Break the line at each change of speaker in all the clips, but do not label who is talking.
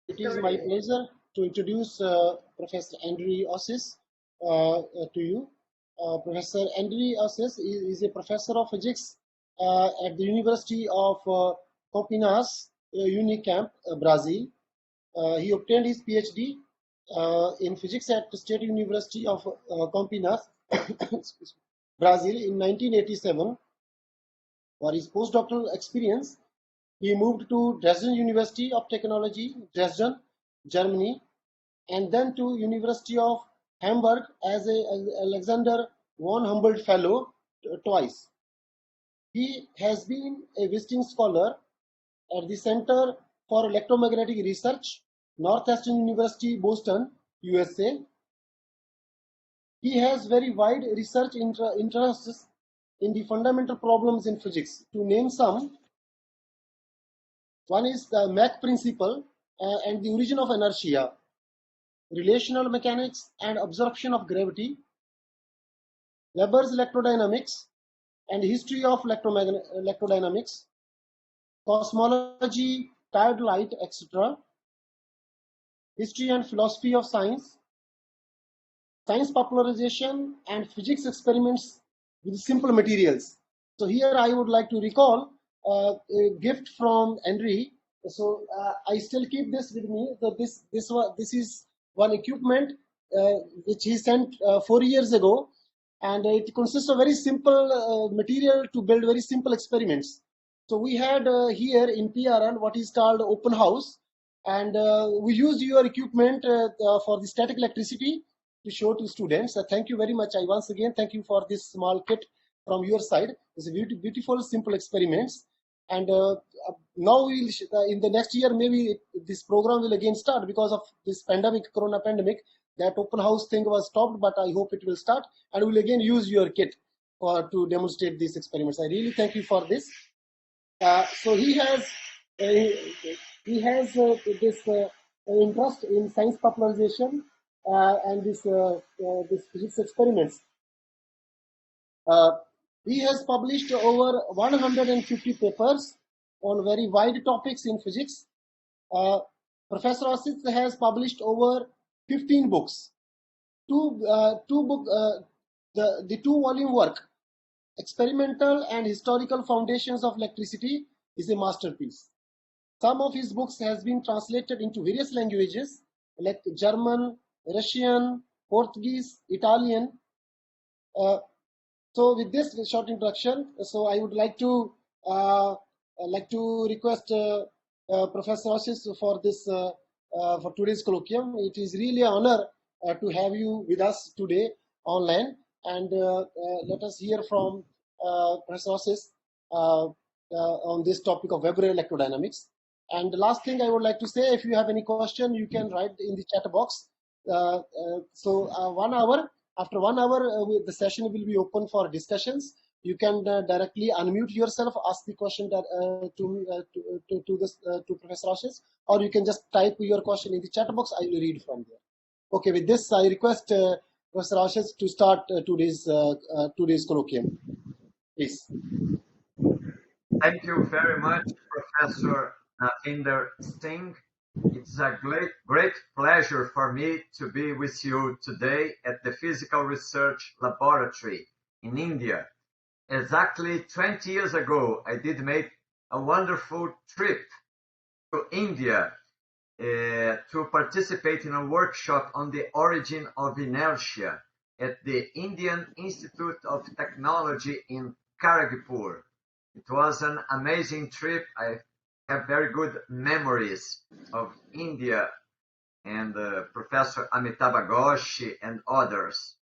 It is my pleasure to introduce Professor Andrew Assis to you. Professor Andrew Assis is a professor of physics at the University of Campinas, Unicamp, Brazil. He obtained his PhD in physics at the State University of Campinas, Brazil in 1987. For his postdoctoral experience, he moved to Dresden University of Technology, Dresden, Germany, and then to University of Hamburg as a Alexander von Humboldt Fellow twice. He has been a visiting scholar at the Center for Electromagnetic Research, Northwestern University, Boston, USA. He has very wide research interests in the fundamental problems in physics. To name some, one is the Mach principle and the origin of inertia, relational mechanics and absorption of gravity, Weber's electrodynamics and history of electrodynamics, cosmology, tide light, etc., history and philosophy of science, science popularization, and physics experiments with simple materials. So here I would like to recall a gift from Henry. So I still keep this with me. So this is one equipment which he sent 4 years ago, and it consists of very simple material to build very simple experiments. So we had here in PRN what is called open house, and we used your equipment for the static electricity to show to students. Thank you very much. I once again thank you for this small kit from your side. It's a beautiful, simple experiments. And now we'll, in the next year, maybe this program will again start because of this pandemic, corona pandemic. That open house thing was stopped, but I hope it will start, and we'll again use your kit to demonstrate these experiments. I really thank you for this. So he has this interest in science popularization and this physics experiments. He has published over 150 papers on very wide topics in physics. Professor Assis has published over 15 books. The two-volume work, Experimental and Historical Foundations of Electricity, is a masterpiece. Some of his books has been translated into various languages like German, Russian, Portuguese, Italian. So with this short introduction, so I would like to request Professor Assis for this for today's colloquium. It is really an honor to have you with us today online, and let us hear from Professor Assis on this topic of Weber electrodynamics. And the last thing I would like to say, if you have any question, you can write in the chat box. So 1 hour. After 1 hour, the session will be open for discussions. You can directly unmute yourself, ask the question that, to Professor Assis, or you can just type your question in the chat box. I will read from there. Okay, with this, I request Professor Assis to start today's colloquium. Please.
Thank you very much, Professor Navinder Singh. It's a great pleasure for me to be with you today at the Physical Research Laboratory in India. Exactly 20 years ago, I did make a wonderful trip to India to participate in a workshop on the origin of inertia at the Indian Institute of Technology in Kharagpur. It was an amazing trip. I have very good memories of India and Professor Amitabh Ghosh and others.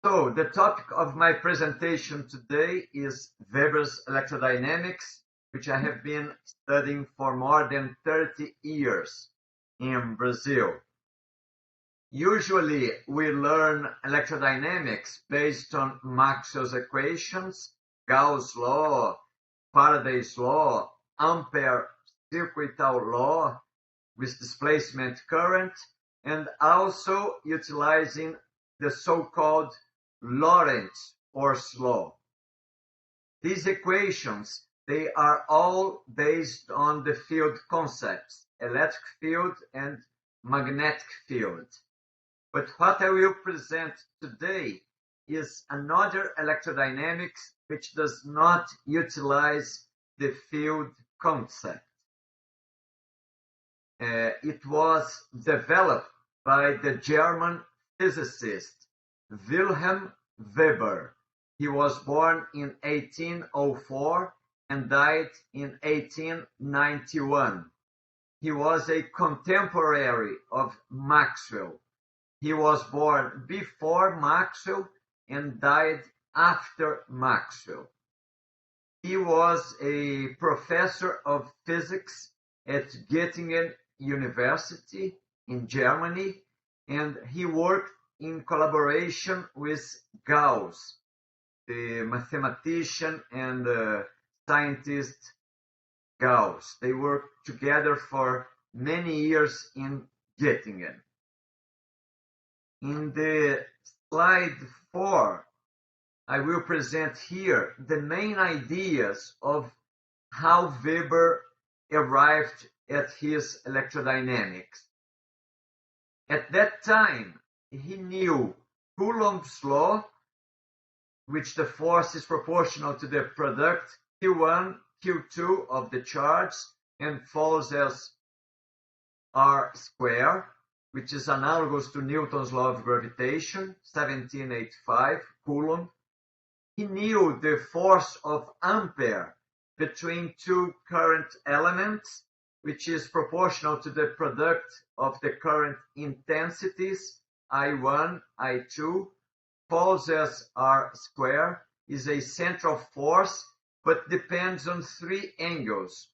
So the topic of my presentation today is Weber's electrodynamics, which I have been studying for more than 30 years in Brazil. Usually we learn electrodynamics based on Maxwell's equations, Gauss' law, Faraday's law, Ampère circuital law with displacement current, and also utilizing the so-called Lorentz force law. These equations, they are all based on the field concepts, electric field and magnetic field. But what I will present today is another electrodynamics which does not utilize the field concept. It was developed by the German physicist Wilhelm Weber. He was born in 1804 and died in 1891. He was a contemporary of Maxwell. He was born before Maxwell and died after Maxwell. He was a professor of physics at Göttingen University in Germany, and he worked in collaboration with Gauss, the mathematician and scientist Gauss. They worked together for many years in Göttingen. In the slide 4, I will present here the main ideas of how Weber arrived at his electrodynamics. At that time, he knew Coulomb's law, which the force is proportional to the product Q1, Q2 of the charge and follows as R squared, which is analogous to Newton's law of gravitation, 1785, Coulomb. He knew the force of Ampère between two current elements, which is proportional to the product of the current intensities, I1, I2, follows as R squared, is a central force, but depends on three angles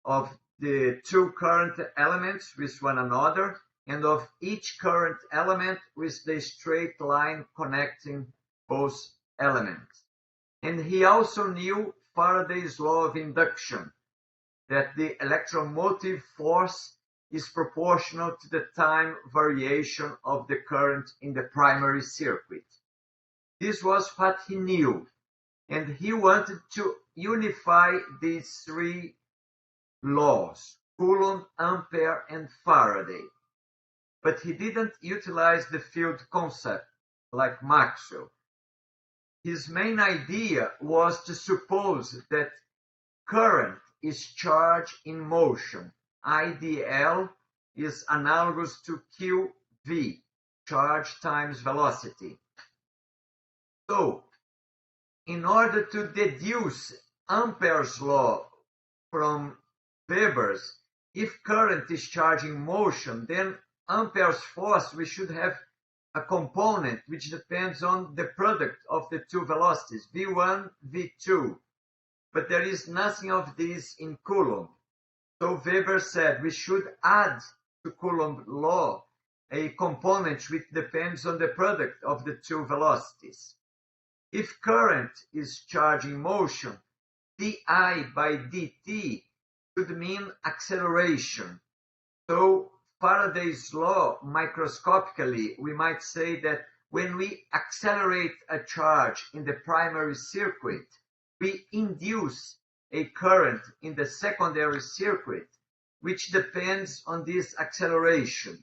of the two current elements with one another, and of each current element with the straight line connecting both elements. And he also knew Faraday's law of induction, that the electromotive force is proportional to the time variation of the current in the primary circuit. This was what he knew, and he wanted to unify these three laws, Coulomb, Ampère, and Faraday. But he didn't utilize the field concept like Maxwell. His main idea was to suppose that current is charge in motion. IDL is analogous to QV, charge times velocity. So, in order to deduce Ampere's law from Weber's, if current is charge in motion, then Ampere's force, we should have a component which depends on the product of the two velocities, V1, V2. But there is nothing of this in Coulomb. So Weber said we should add to Coulomb's law a component which depends on the product of the two velocities. If current is charge in motion, di by dt should mean acceleration. So Faraday's law, microscopically, we might say that when we accelerate a charge in the primary circuit, we induce a current in the secondary circuit, which depends on this acceleration.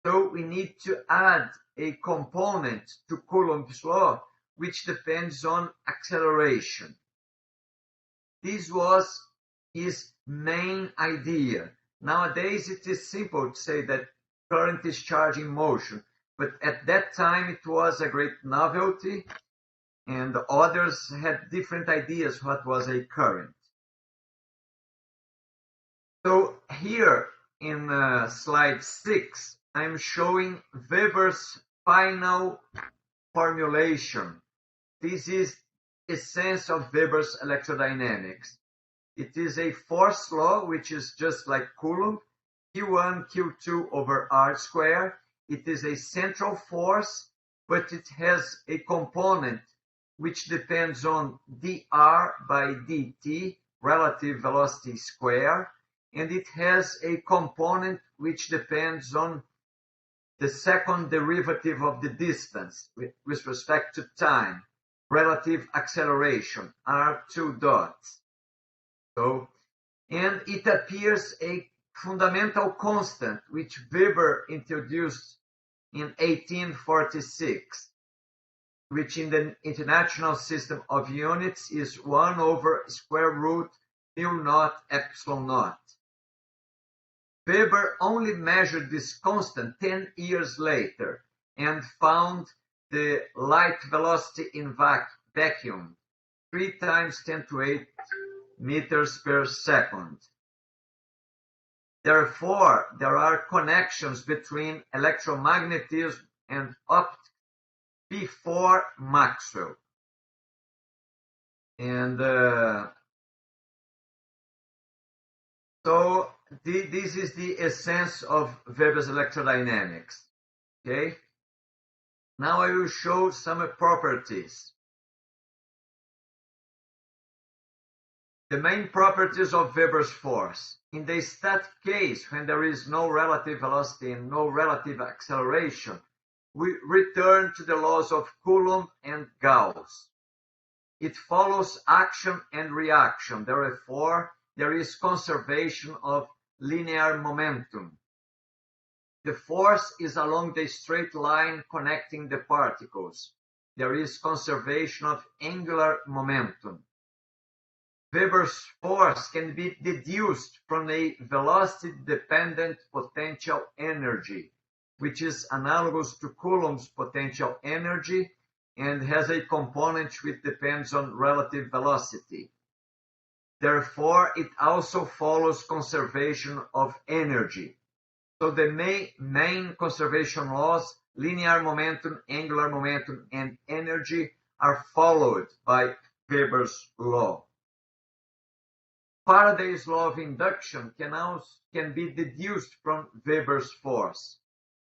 So we need to add a component to Coulomb's law, which depends on acceleration. This was his main idea. Nowadays, it is simple to say that current is charge in motion, but at that time it was a great novelty, and others had different ideas what was a current. So here in slide 6, I'm showing Weber's final formulation. This is the essence of Weber's electrodynamics. It is a force law, which is just like Coulomb, Q1, Q2 over R squared. It is a central force, but it has a component which depends on dr by dt, relative velocity square, and it has a component which depends on the second derivative of the distance with respect to time, relative acceleration, R2 dots. So, and it appears a fundamental constant which Weber introduced in 1846, which in the International System of Units is 1 over square root mu naught epsilon naught. Weber only measured this constant 10 years later and found the light velocity in vacuum 3 times 10 to 8 meters per second. Therefore, there are connections between electromagnetism and optics before Maxwell. And so this is the essence of Weber's electrodynamics. Okay? Now I will show some properties. The main properties of Weber's force. In the static case, when there is no relative velocity and no relative acceleration, we return to the laws of Coulomb and Gauss. It follows action and reaction. Therefore, there is conservation of linear momentum. The force is along the straight line connecting the particles. There is conservation of angular momentum. Weber's force can be deduced from a velocity-dependent potential energy, which is analogous to Coulomb's potential energy and has a component which depends on relative velocity. Therefore, it also follows conservation of energy. So the main conservation laws, linear momentum, angular momentum, and energy, are followed by Weber's law. Faraday's law of induction can be deduced from Weber's force.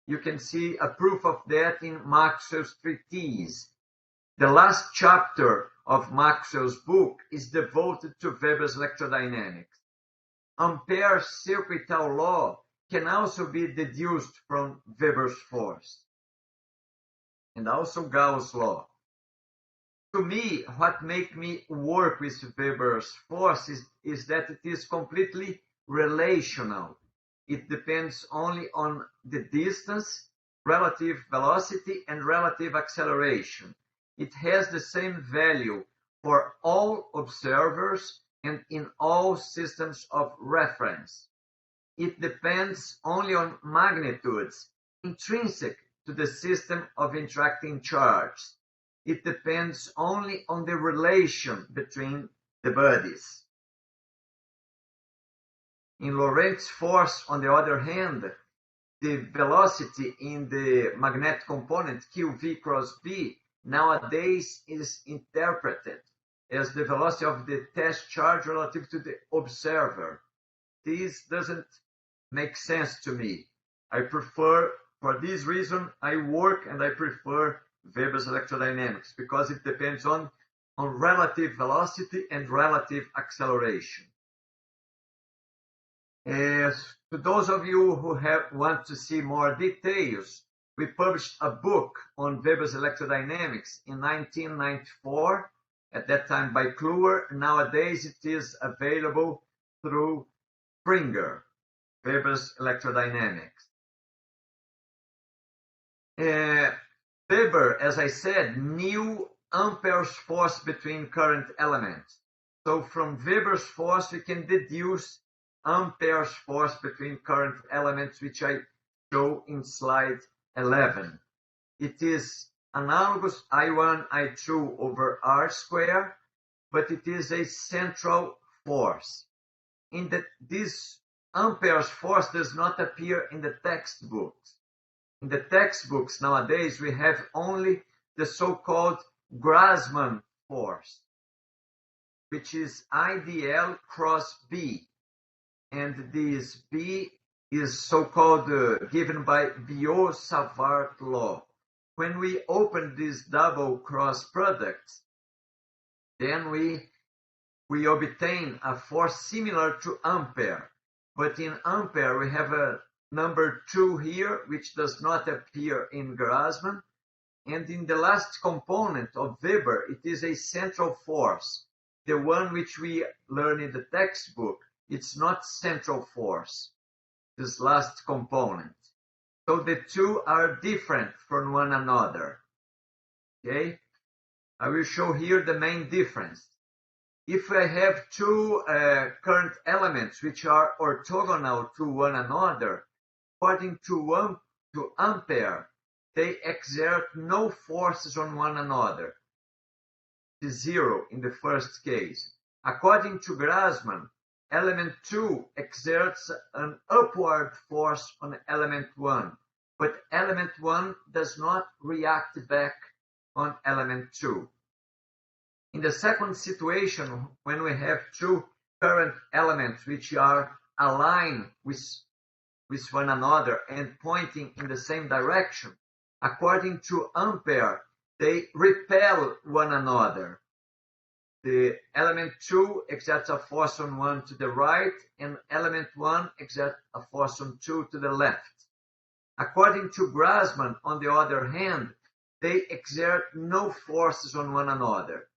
You can see a proof of that in Maxwell's treatise. The last chapter of Maxwell's book is devoted to Weber's electrodynamics. Ampere's circuital law can also be deduced from Weber's force, and also Gauss' law. To me, what makes me work with Weber's force is that it is completely relational. It depends only on the distance, relative velocity, and relative acceleration. It has the same value for all observers and in all systems of reference. It depends only on magnitudes intrinsic to the system of interacting charges. It depends only on the relation between the bodies. In Lorentz force, on the other hand, the velocity in the magnetic component QV cross B nowadays is interpreted as the velocity of the test charge relative to the observer. This doesn't make sense to me. I prefer, for this reason, I work and I prefer Weber's electrodynamics because it depends on relative velocity and relative acceleration. To those of you who want to see more details, we published a book on Weber's electrodynamics in 1994, at that time by Kluwer. Nowadays it is available through Springer, Weber's electrodynamics. Weber, as I said, knew Ampere's force between current elements. So from Weber's force, we can deduce Ampere's force between current elements, which I show in slide 11. It is analogous I1, I2 over R squared, but it is a central force. This Ampere's force does not appear in the textbooks. In the textbooks nowadays, we have only the so-called Grassmann force, which is IDL cross B. And this B is so-called given by Biot-Savart law. When we open these double cross products, then we obtain a force similar to Ampere. But in Ampere, we have a number 2 here, which does not appear in Grassmann. And in the last component of Weber, it is a central force. the one which we learn in the textbook, it's not central force, this last component. So the two are different from one another. Okay? I will show here the main difference. If I have two current elements which are orthogonal to one another, according to Ampère, they exert no forces on one another. The zero in the first case. According to Grassmann, element 2 exerts an upward force on element 1, but element 1 does not react back on element 2. In the second situation, when we have two current elements which are aligned with one another and pointing in the same direction, according to Ampère, they repel one another. The element 2 exerts a force on 1 to the right, and element 1 exerts a force on 2 to the left. According to Grassmann, on the other hand, they exert no forces on one another.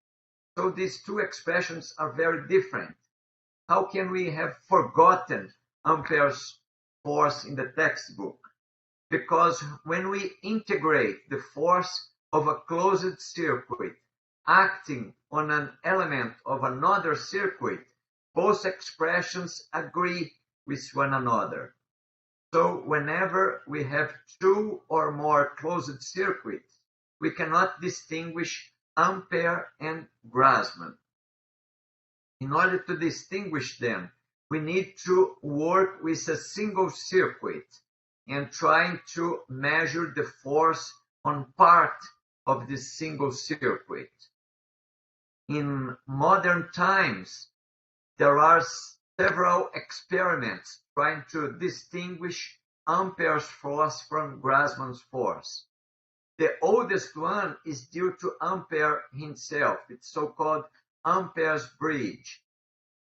So these two expressions are very different. How can we have forgotten Ampère's force in the textbook? Because when we integrate the force of a closed circuit acting on an element of another circuit, both expressions agree with one another. So whenever we have two or more closed circuits, we cannot distinguish Ampère and Grassmann. In order to distinguish them, we need to work with a single circuit and trying to measure the force on part of this single circuit. In modern times, there are several experiments trying to distinguish Ampère's force from Grassmann's force. The oldest one is due to Ampère himself. It's so-called Ampère's bridge.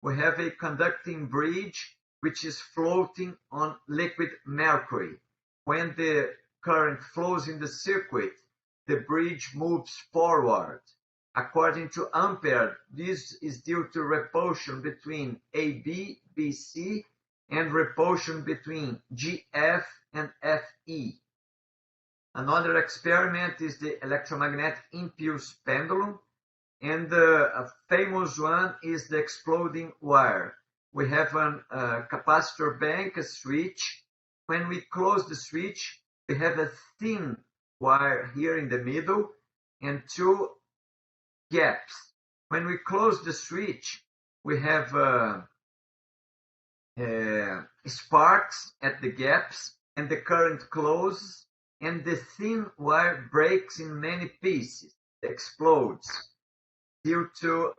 We have a conducting bridge which is floating on liquid mercury. When the current flows in the circuit, the bridge moves forward. According to Ampère, this is due to repulsion between AB, BC, and repulsion between GF and FE. Another experiment is the electromagnetic impulse pendulum, and a famous one is the exploding wire. We have a capacitor bank, a switch. When we close the switch, we have a thin wire here in the middle and two gaps. When we close the switch, we have sparks at the gaps, and the current closes, and the thin wire breaks in many pieces, explodes due to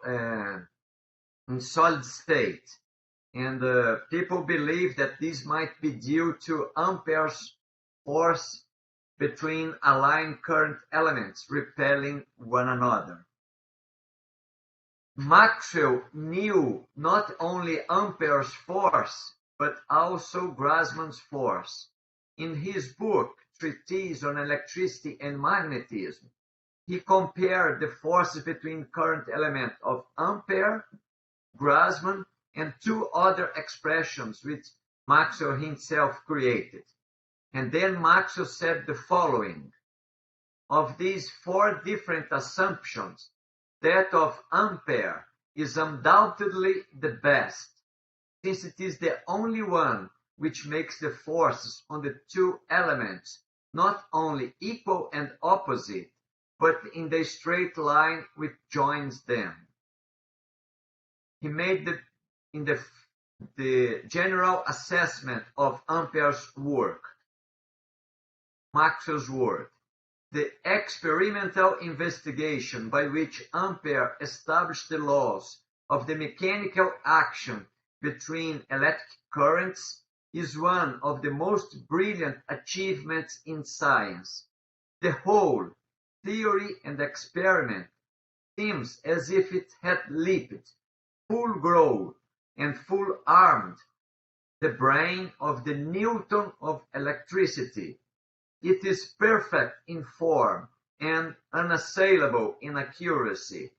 in solid state. And people believe that this might be due to Ampère's force between aligned current elements repelling one another. Maxwell knew not only Ampère's force, but also Grassmann's force. In his book, Treatise on Electricity and Magnetism, he compared the forces between current elements of Ampère, Grassmann, and two other expressions which Maxwell himself created. And then Maxwell said the following: of these four different assumptions, that of Ampère is undoubtedly the best, since it is the only one which makes the forces on the two elements not only equal and opposite, but in the straight line which joins them. He made the general assessment of Ampère's work, Maxwell's word. The experimental investigation by which Ampère established the laws of the mechanical action between electric currents is one of the most brilliant achievements in science. The whole theory and experiment seems as if it had leaped, full grown and full armed, the brain of the Newton of electricity. It is perfect in form and unassailable in accuracy,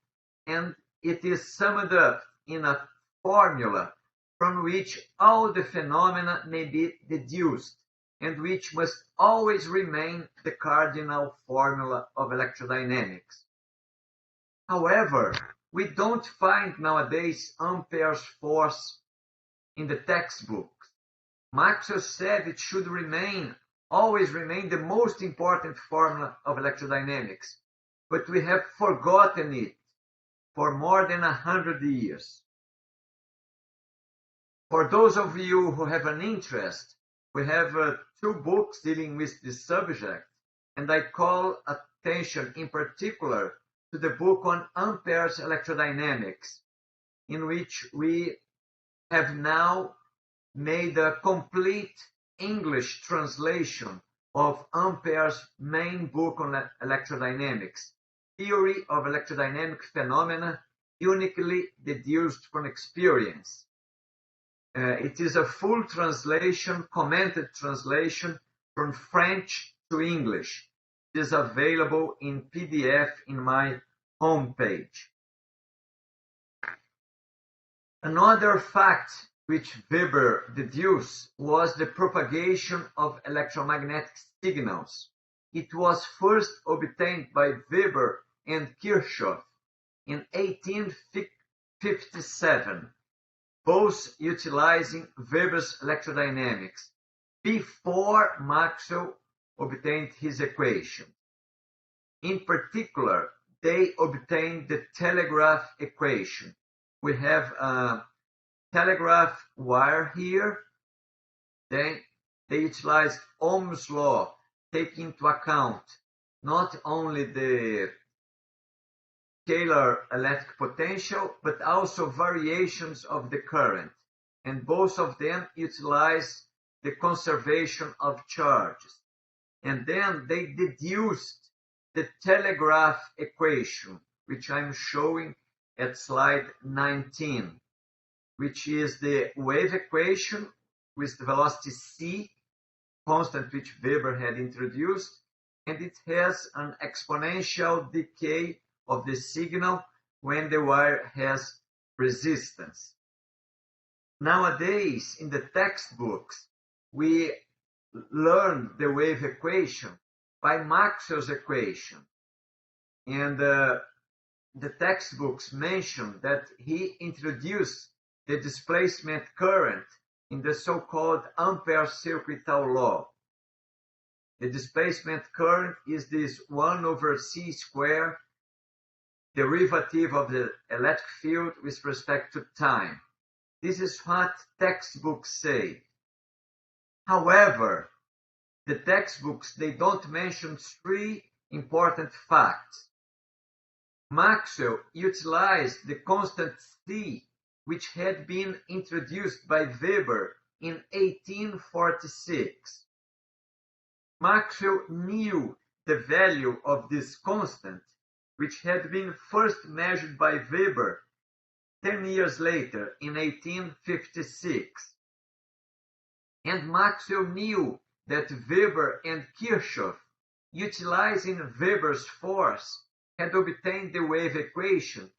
and it is summed up in a formula from which all the phenomena may be deduced, and which must always remain the cardinal formula of electrodynamics. However, we don't find nowadays Ampere's force in the textbooks. Maxwell said it should always remain the most important formula of electrodynamics, but we have forgotten it for more than 100 years. For those of you who have an interest, we have 2 books dealing with this subject, and I call attention in particular to the book on Ampere's electrodynamics, in which we have now made a complete English translation of Ampere's main book on electrodynamics, Theory of Electrodynamic Phenomena Uniquely Deduced from Experience. It is a full translation, commented translation from French to English. It is available in PDF in my homepage. Another fact which Weber deduced was the propagation of electromagnetic signals. It was first obtained by Weber and Kirchhoff in 1857, both utilizing Weber's electrodynamics, before Maxwell obtained his equation. In particular, they obtained the telegraph equation. We have a telegraph wire here. Then they utilized Ohm's law, taking into account not only the scalar electric potential, but also variations of the current. And both of them utilize the conservation of charges. And then they deduced the telegraph equation, which I'm showing at slide 19, which is the wave equation with the velocity c, constant which Weber had introduced, and it has an exponential decay of the signal when the wire has resistance. Nowadays, in the textbooks, we learn the wave equation by Maxwell's equation. And the textbooks mention that he introduced the displacement current in the so-called Ampère circuital law. The displacement current is this 1 over c squared derivative of the electric field with respect to time. This is what textbooks say. However, the textbooks, they don't mention 3 important facts. Maxwell utilized the constant c, which had been introduced by Weber in 1846. Maxwell knew the value of this constant, which had been first measured by Weber 10 years later in 1856. And Maxwell knew that Weber and Kirchhoff, utilizing Weber's force, had obtained the wave equation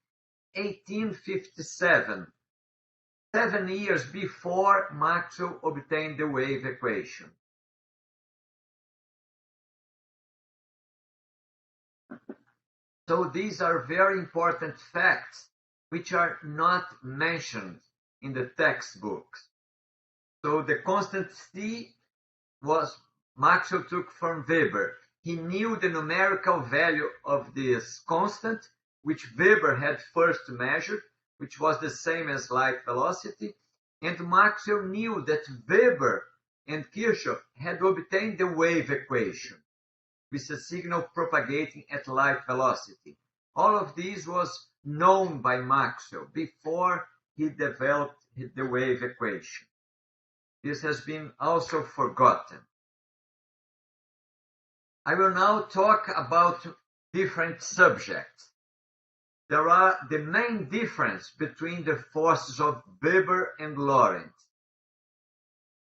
1857, 7 years before Maxwell obtained the wave equation. So these are very important facts which are not mentioned in the textbooks. So the constant c was Maxwell took from Weber. He knew the numerical value of this constant, which Weber had first measured, which was the same as light velocity. And Maxwell knew that Weber and Kirchhoff had obtained the wave equation with a signal propagating at light velocity. All of this was known by Maxwell before he developed the wave equation. This has been also forgotten. I will now talk about different subjects. There are the main difference between the forces of Weber and Lorentz.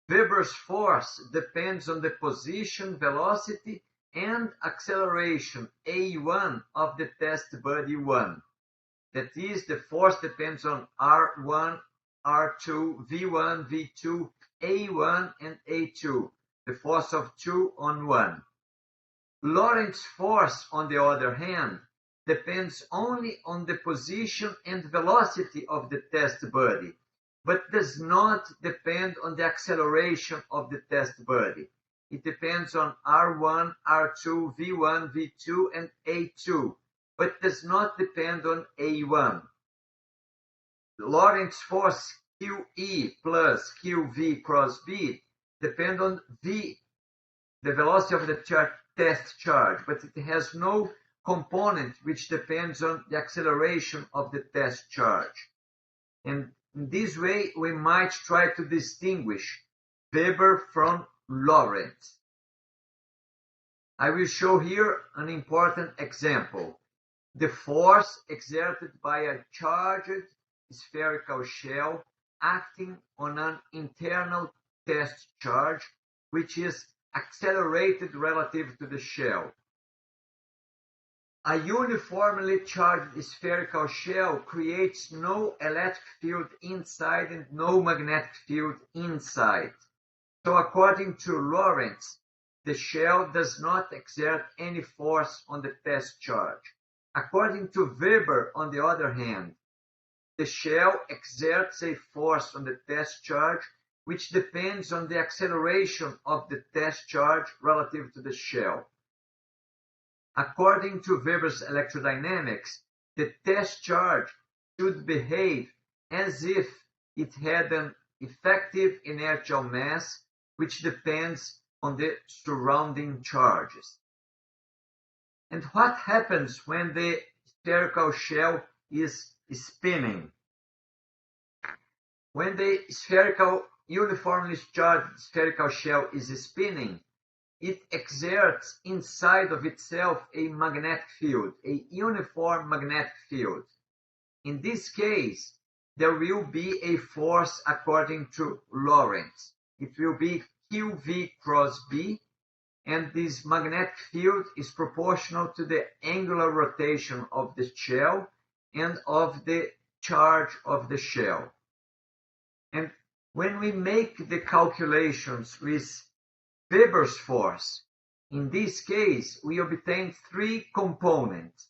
Weber's force depends on the position, velocity, and acceleration A1 of the test body 1. That is, the force depends on R1, R2, V1, V2, A1, and A2, the force of 2 on 1. Lorentz force, on the other hand, depends only on the position and velocity of the test body, but does not depend on the acceleration of the test body. It depends on R1, R2, V1, V2, and A2, but does not depend on A1. Lorentz force QE plus QV cross B depend on V, the velocity of the test charge, but it has no component which depends on the acceleration of the test charge. And in this way, we might try to distinguish Weber from Lorentz. I will show here an important example. The force exerted by a charged spherical shell acting on an internal test charge, which is accelerated relative to the shell. A uniformly charged spherical shell creates no electric field inside and no magnetic field inside. So according to Lorentz, the shell does not exert any force on the test charge. According to Weber, on the other hand, the shell exerts a force on the test charge which depends on the acceleration of the test charge relative to the shell. According to Weber's electrodynamics, the test charge should behave as if it had an effective inertial mass which depends on the surrounding charges. And what happens when the spherical shell is spinning? When the uniformly charged spherical shell is spinning, it exerts inside of itself a magnetic field, a uniform magnetic field. In this case, there will be a force according to Lorentz. It will be QV cross B, and this magnetic field is proportional to the angular rotation of the shell and of the charge of the shell. And when we make the calculations with Weber's force, in this case, we obtain three components.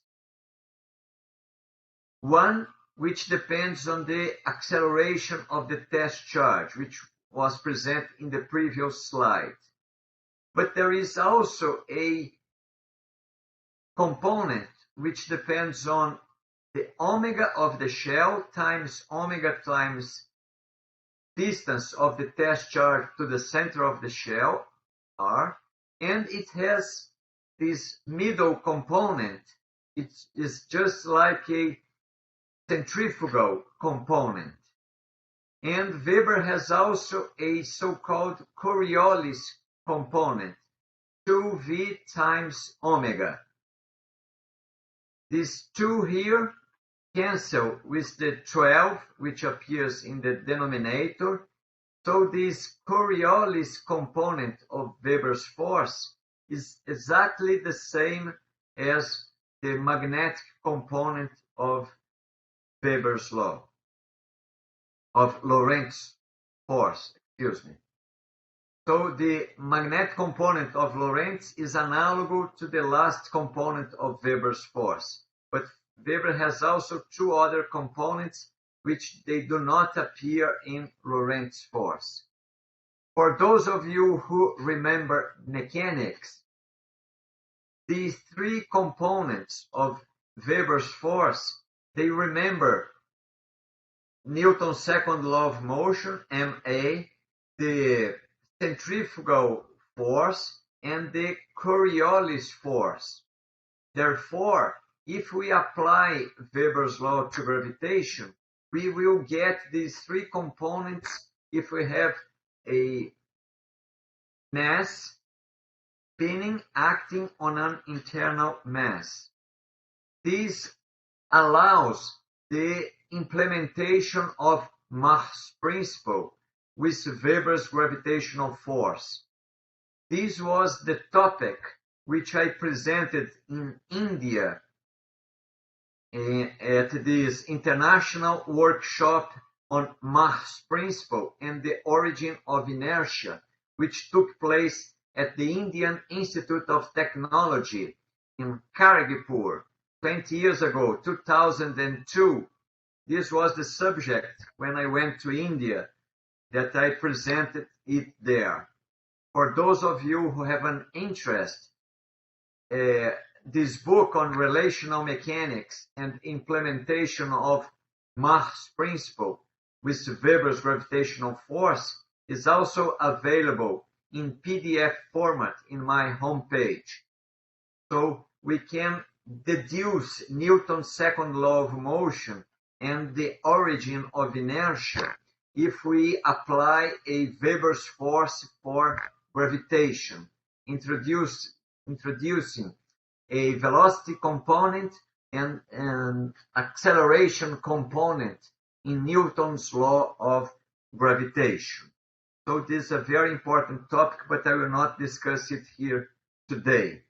One, which depends on the acceleration of the test charge, which was presented in the previous slide. But there is also a component which depends on the omega of the shell times omega times distance of the test charge to the center of the shell, R, and it has this middle component. It is just like a centrifugal component. And Weber has also a so-called Coriolis component, 2V times omega. These two here cancel with the 12, which appears in the denominator. So this Coriolis component of Weber's force is exactly the same as the magnetic component of Weber's law, of Lorentz force, excuse me. So the magnetic component of Lorentz is analogous to the last component of Weber's force. But Weber has also two other components which they do not appear in Lorentz force. For those of you who remember mechanics, these three components of Weber's force, they remember Newton's second law of motion, Ma, the centrifugal force, and the Coriolis force. Therefore, if we apply Weber's law to gravitation, we will get these three components if we have a mass spinning acting on an internal mass. This allows the implementation of Mach's principle with Weber's gravitational force. This was the topic which I presented in India at this international workshop on Mach's principle and the origin of inertia, which took place at the Indian Institute of Technology in Kharagpur 20 years ago, 2002. This was the subject when I went to India that I presented it there. For those of you who have an interest, this book on relational mechanics and implementation of Mach's principle with Weber's gravitational force is also available in PDF format in my homepage. So we can deduce Newton's second law of motion and the origin of inertia if we apply a Weber's force for gravitation, introducing a velocity component and an acceleration component in Newton's law of gravitation. So this is a very important topic, but I will not discuss it here today.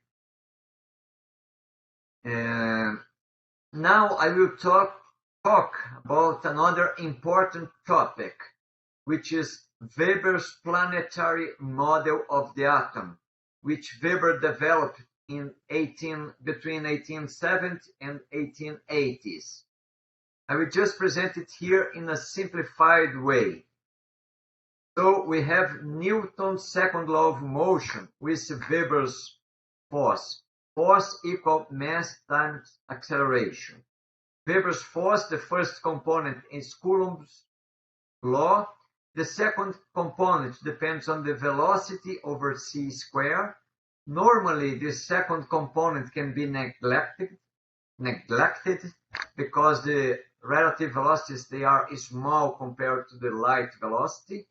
Now I will talk about another important topic, which is Weber's planetary model of the atom, which Weber developed in between 1870 and 1880s. I will just present it here in a simplified way. So we have Newton's second law of motion with Weber's force. Force equal mass times acceleration. Weber's force, the first component is Coulomb's law. The second component depends on the velocity over c squared. Normally, this second component can be neglected because the relative velocities, they are small compared to the light velocity.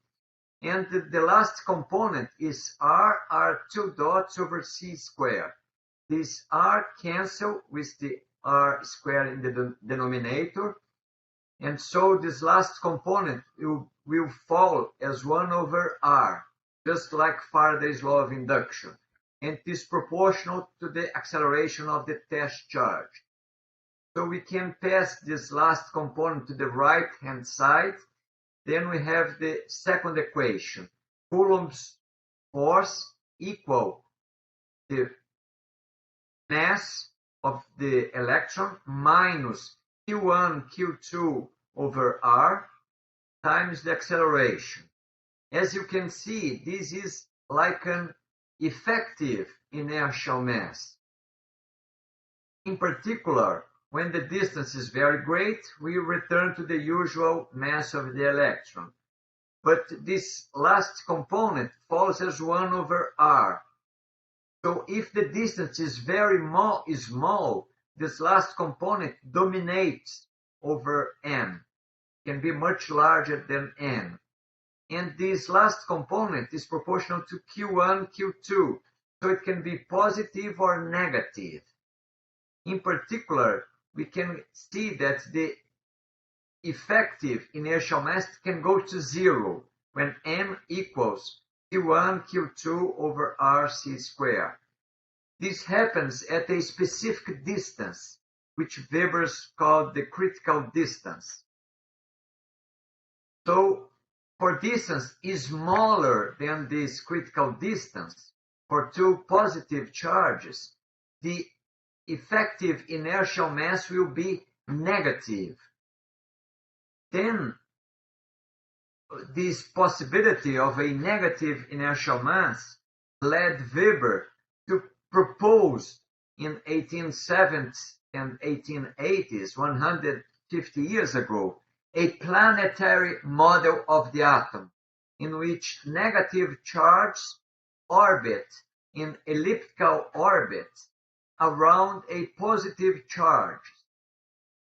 And the last component is r2 dots over c squared. This r cancel with the r squared in the denominator. And so this last component will fall as 1 over r, just like Faraday's law of induction. And it is proportional to the acceleration of the test charge. So we can pass this last component to the right-hand side. Then we have the second equation. Coulomb's force equal the mass of the electron minus Q1, Q2 over R times the acceleration. As you can see, this is like an effective inertial mass. In particular, when the distance is very great, we return to the usual mass of the electron. But this last component falls as 1 over r. So if the distance is very small, this last component dominates over n, can be much larger than n. And this last component is proportional to Q1, Q2, so it can be positive or negative. In particular, we can see that the effective inertial mass can go to 0 when m equals Q1, Q2 over rc squared. This happens at a specific distance, which Weber's called the critical distance. So, for distance is smaller than this critical distance, for two positive charges, the effective inertial mass will be negative. Then, this possibility of a negative inertial mass led Weber to propose in 1870s and 1880s, 150 years ago, a planetary model of the atom, in which negative charges orbit in elliptical orbits around a positive charge,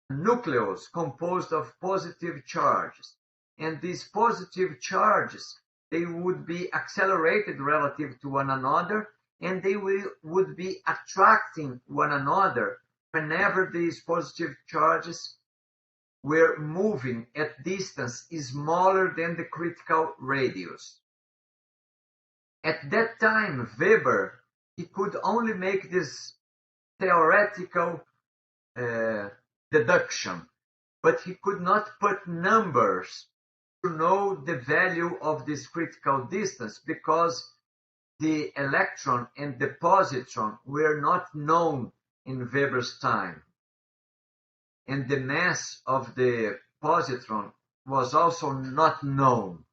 a nucleus composed of positive charges. And these positive charges, they would be accelerated relative to one another, and they would be attracting one another whenever these positive charges were moving at distance smaller than the critical radius. At that time, Weber, he could only make this theoretical deduction, but he could not put numbers to know the value of this critical distance because the electron and the positron were not known in Weber's time. And the mass of the positron was also not known.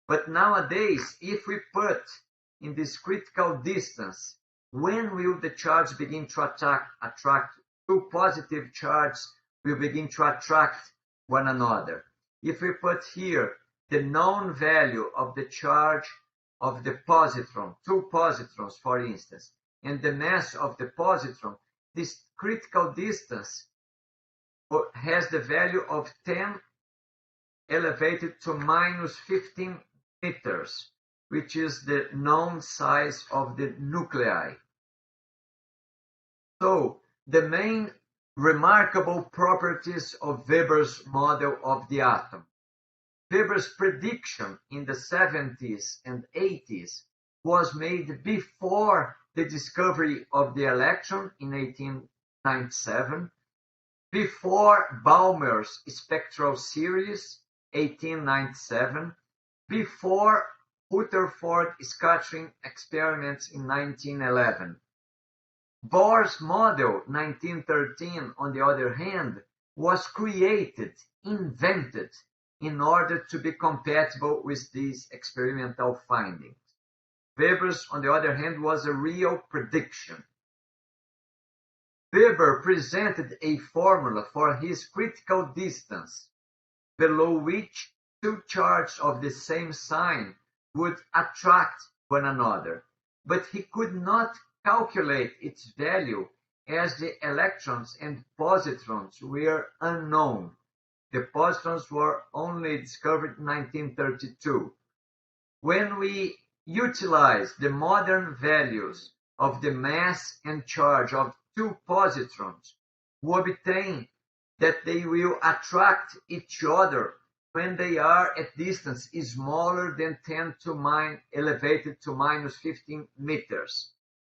But nowadays, if we put in this critical distance, when will the charge begin to attract two positive charges will begin to attract one another? If we put here the known value of the charge of the positron, two positrons for instance, and the mass of the positron, this critical distance has the value of 10 elevated to minus 15 meters, which is the known size of the nuclei. So the main remarkable properties of Weber's model of the atom. Weber's prediction in the 70s and 80s was made before the discovery of the electron in 1897, before Balmer's spectral series, 1897, before Rutherford scattering experiments in 1911. Bohr's model, 1913, on the other hand, was created, invented, in order to be compatible with these experimental findings. Weber's, on the other hand, was a real prediction. Weber presented a formula for his critical distance, below which two charges of the same sign would attract one another, but he could not calculate its value as the electrons and positrons were unknown. The positrons were only discovered in 1932. When we utilize the modern values of the mass and charge of two positrons, we obtain that they will attract each other when they are at distance smaller than 10 to elevated to minus 15 meters.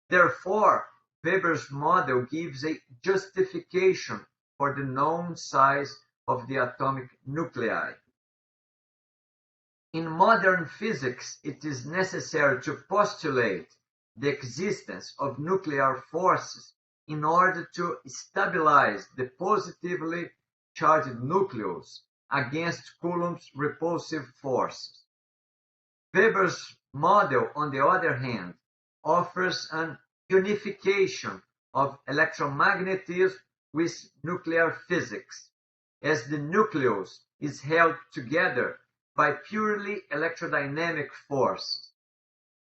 Therefore, Weber's model gives a justification for the known size of the atomic nuclei. In modern physics, it is necessary to postulate the existence of nuclear forces in order to stabilize the positively charged nucleus against Coulomb's repulsive forces. Weber's model, on the other hand, offers an unification of electromagnetism with nuclear physics, as the nucleus is held together by purely electrodynamic forces.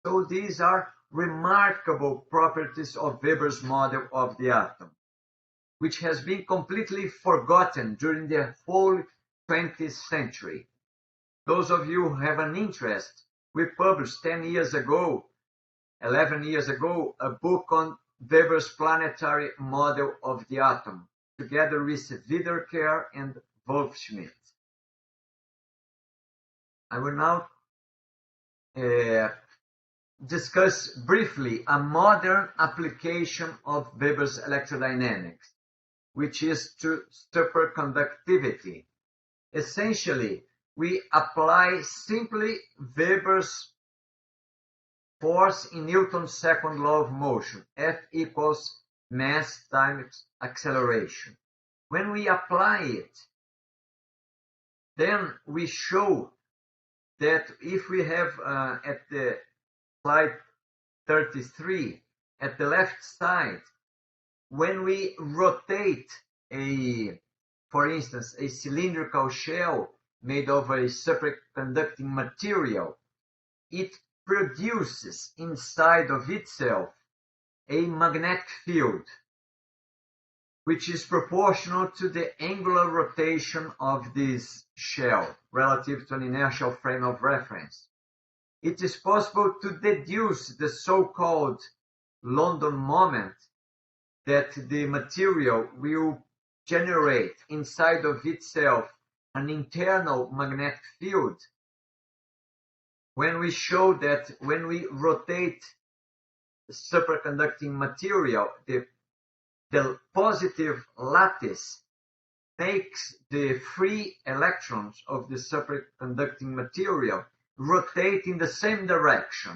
So these are remarkable properties of Weber's model of the atom, which has been completely forgotten during the whole 20th century. Those of you who have an interest, we published 11 years ago, a book on Weber's planetary model of the atom, together with Wiederkehr and Wolfschmidt. I will now discuss briefly a modern application of Weber's electrodynamics, which is to superconductivity. Essentially, we apply simply Weber's force in Newton's second law of motion, F equals mass times acceleration. When we apply it, then we show that if we have at the slide 33, at the left side, when we rotate for instance, a cylindrical shell made of a superconducting material, it produces inside of itself a magnetic field, which is proportional to the angular rotation of this shell relative to an inertial frame of reference. It is possible to deduce the so-called London moment that the material will generate inside of itself an internal magnetic field when we show that when we rotate the superconducting material, the positive lattice makes the free electrons of the superconducting material rotate in the same direction,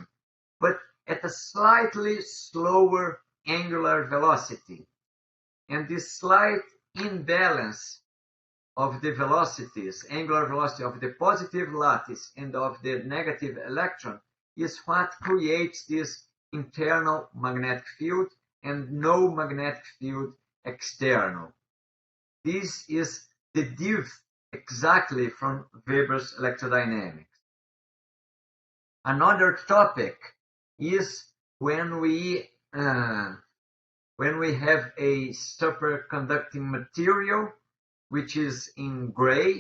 but at a slightly slower angular velocity. And this slight imbalance of the velocities, angular velocity of the positive lattice and of the negative electron, is what creates this internal magnetic field and no magnetic field external. This is deduced exactly from Weber's electrodynamics. Another topic is when we have a superconducting material, which is in gray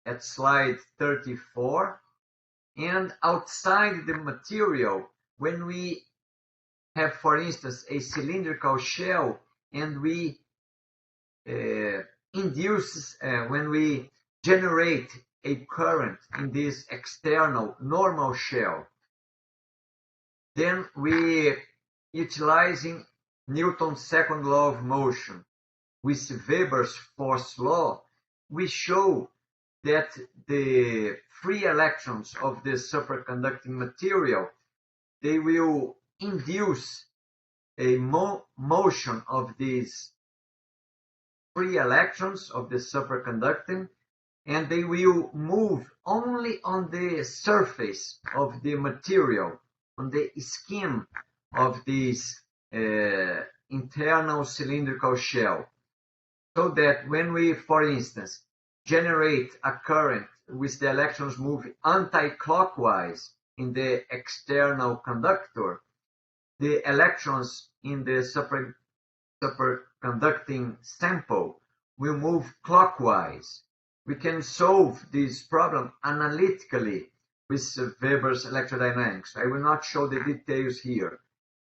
at slide 34, and outside the material, when we have, for instance, a cylindrical shell, and we when we generate a current in this external normal shell, then we, utilizing Newton's second law of motion with Weber's force law, we show that the free electrons of the superconducting material, they will induce a motion of these free electrons of the superconducting, and they will move only on the surface of the material, on the skin of this internal cylindrical shell. So that when we, for instance, generate a current with the electrons moving anti-clockwise in the external conductor, the electrons in the superconducting sample will move clockwise. We can solve this problem analytically with Weber's electrodynamics. I will not show the details here.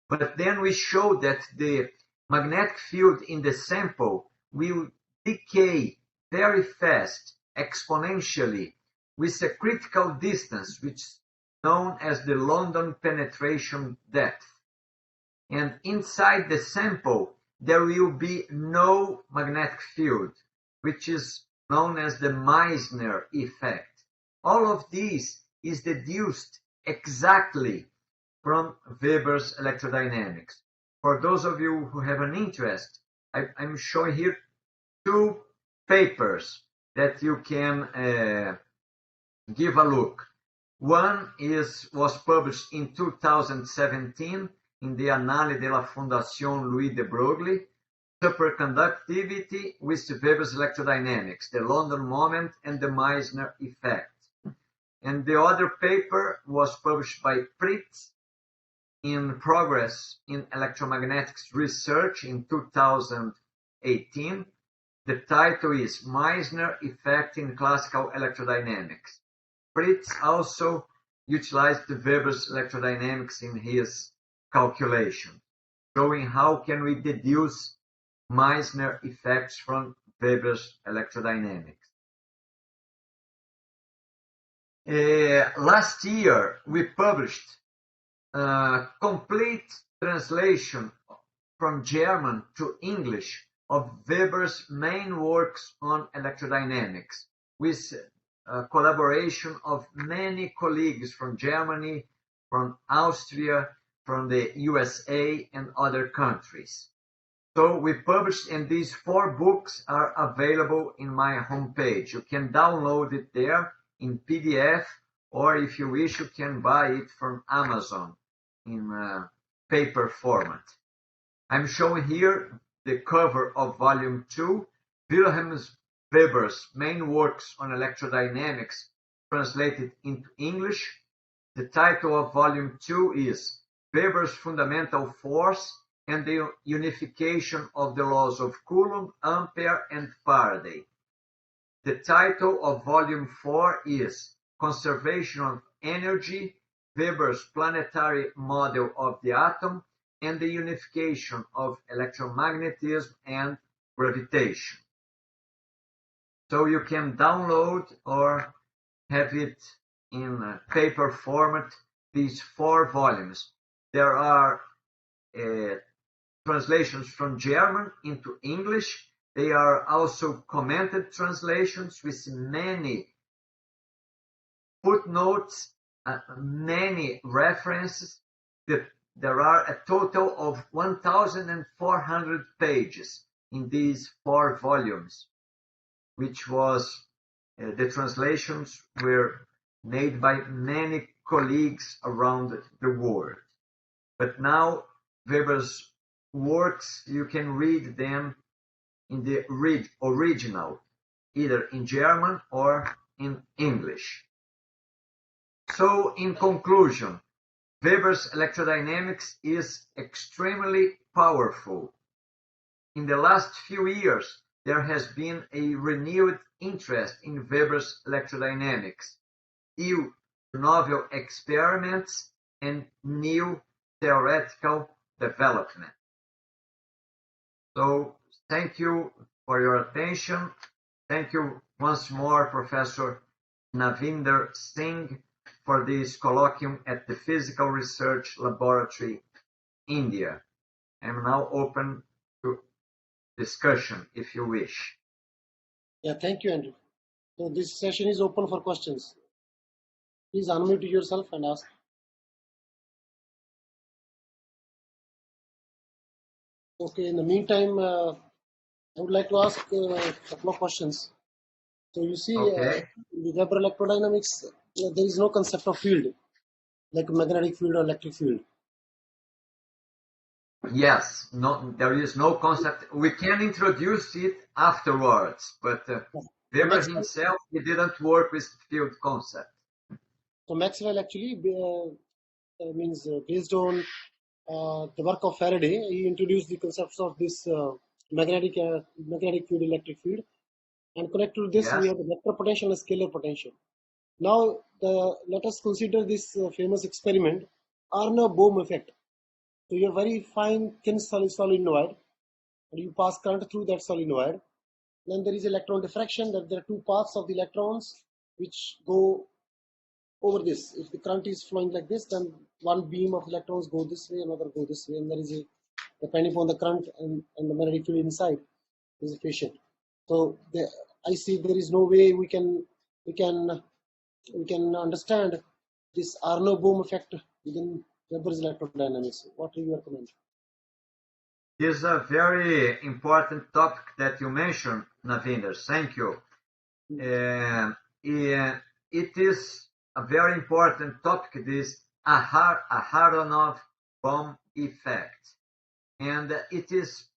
But then we show that the magnetic field in the sample will decay very fast, exponentially, with a critical distance, which is known as the London penetration depth. And inside the sample, there will be no magnetic field, which is known as the Meissner effect. All of this is deduced exactly from Weber's electrodynamics. For those of you who have an interest, I'm showing here two papers that you can give a look. One was published in 2017 in the Annales de la Fondation Louis de Broglie, Superconductivity with Weber's electrodynamics, the London moment and the Meissner effect. And the other paper was published by Pritz in Progress in Electromagnetics Research in 2018. The title is Meissner Effect in Classical Electrodynamics. Pritz also utilized Weber's electrodynamics in his calculation, showing how can we deduce Meissner effects from Weber's electrodynamics. Last year, we published a complete translation from German to English of Weber's main works on electrodynamics, with collaboration of many colleagues from Germany, from Austria, from the USA, and other countries. So we published, and these 4 books are available in my homepage. You can download it there in PDF, or if you wish, you can buy it from Amazon in paper format. I'm showing here the cover of volume 2, Wilhelm Weber's main works on electrodynamics translated into English. The title of volume 2 is Weber's Fundamental Force and the Unification of the Laws of Coulomb, Ampère, and Faraday. The title of volume 4 is Conservation of Energy, Weber's Planetary Model of the Atom, and the Unification of Electromagnetism and Gravitation. So you can download or have it in paper format, these 4 volumes. There are translations from German into English, They are also commented translations with many footnotes, many references. There are a total of 1,400 pages in these 4 volumes, which was the translations were made by many colleagues around the world. But now Weber's works, you can read them in the original, either in German or in English. So in conclusion, Weber's electrodynamics is extremely powerful. In the last few years, there has been a renewed interest in Weber's electrodynamics due to novel experiments and new theoretical development. So thank you for your attention. Thank you once more, Professor Navinder Singh, for this colloquium at the Physical Research Laboratory, India. I am now open to discussion, if you wish.
Yeah, thank you, Andrew. So this session is open for questions. Please unmute yourself and ask. Okay, in the meantime, I would like to ask a couple of questions. So you see,
Okay.
in the Weber electrodynamics, there is no concept of field, like magnetic field or electric field.
Yes, no, there is no concept. We can introduce it afterwards, but Weber himself, he didn't work with field concept.
So Maxwell actually means based on the work of Faraday, he introduced the concepts of this magnetic field, electric field, and connected to this we have the vector potential and scalar potential. Now let us consider this famous experiment, Arno-Bohm effect. So you have very fine thin solenoid, and you pass current through that solenoid. Then there is electron diffraction, that there are 2 paths of the electrons which go over this. If the current is flowing like this, then one beam of electrons go this way, another go this way, and there is a, depending upon the current and the magnetic field inside, there is a phase shift. So I see there is no way we can understand this Arno-Bohm effect within Weber's electrodynamics. What do you recommend?
This is a very important topic that you mentioned, Navinder. Thank you. It is a very important topic, this Aharonov-Bohm effect. And it is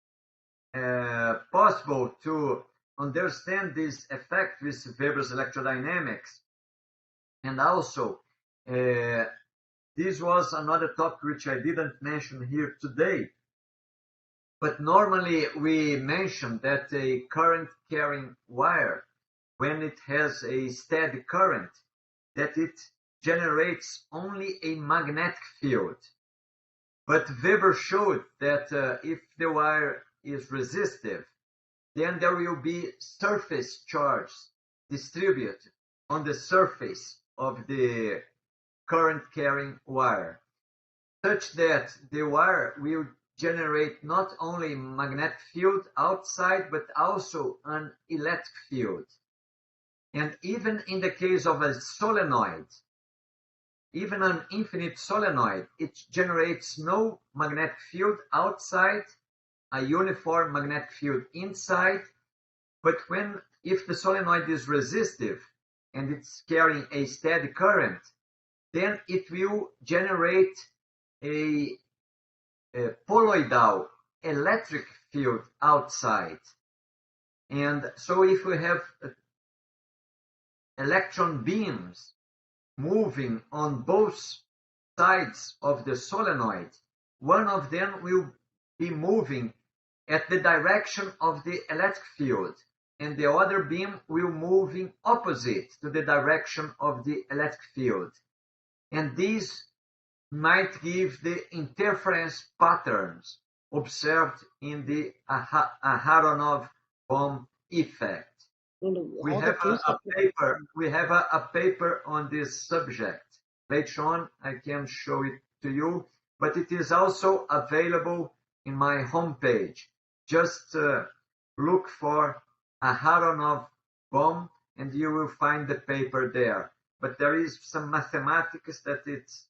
possible to understand this effect with Weber's electrodynamics. And also, this was another topic which I didn't mention here today. But normally we mention that a current carrying wire, when it has a steady current, that it generates only a magnetic field. But Weber showed that if the wire is resistive, then there will be surface charge distributed on the surface of the current carrying wire, such that the wire will generate not only magnetic field outside, but also an electric field. And even in the case of a solenoid, even an infinite solenoid, it generates no magnetic field outside, a uniform magnetic field inside. But if the solenoid is resistive and it's carrying a steady current, then it will generate a poloidal electric field outside. And so if we have electron beams moving on both sides of the solenoid, one of them will be moving at the direction of the electric field, and the other beam will move in opposite to the direction of the electric field. And these might give the interference patterns observed in the Aharonov-Bohm effect. We have a paper on this subject. Later on, I can show it to you, but it is also available in my homepage. Just look for a Haronov bomb and you will find the paper there. But there is some mathematics that it's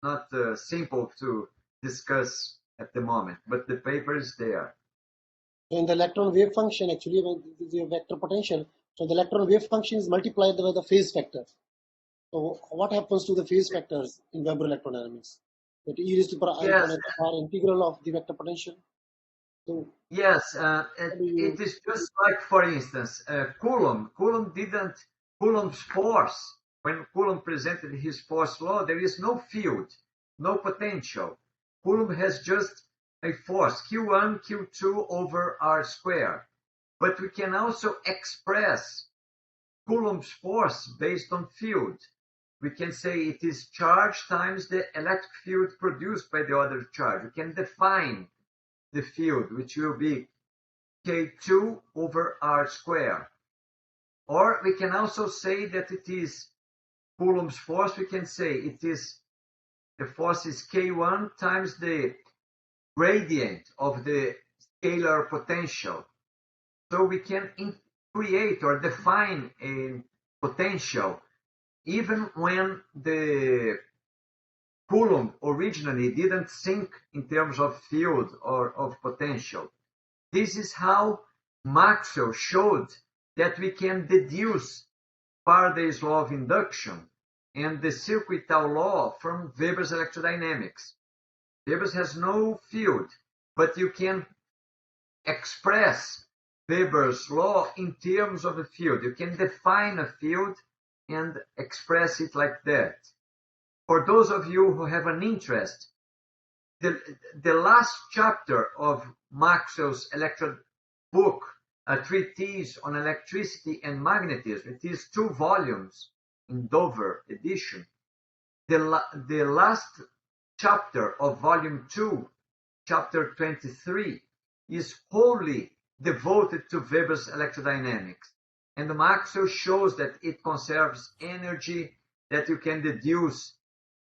not simple to discuss at the moment, but the paper is there.
So in the electron wave function, actually, when the vector potential, so the electron wave function is multiplied by the phase factor. So what happens to the phase factors in Weber electrodynamics? That e raised to the power
Yes,
integral of the vector potential. So
yes,
you,
it is just like, for instance, Coulomb's force, when Coulomb presented his force law, there is no field, no potential. Coulomb has just a force, Q1, Q2 over R squared. But we can also express Coulomb's force based on field. We can say it is charge times the electric field produced by the other charge. We can define the field, which will be K2 over R squared. Or we can also say that it is Coulomb's force. We can say the force is K1 times the gradient of the scalar potential. So we can create or define a potential even when the Coulomb originally didn't think in terms of field or of potential. This is how Maxwell showed that we can deduce Faraday's law of induction and the circuital law from Weber's electrodynamics. Weber's has no field, but you can express Weber's law in terms of a field. You can define a field and express it like that. For those of you who have an interest, the last chapter of Maxwell's book, a treatise on electricity and magnetism, it is 2 volumes in Dover edition. The last chapter of volume 2, chapter 23, is wholly devoted to Weber's electrodynamics. And Maxwell shows that it conserves energy, that you can deduce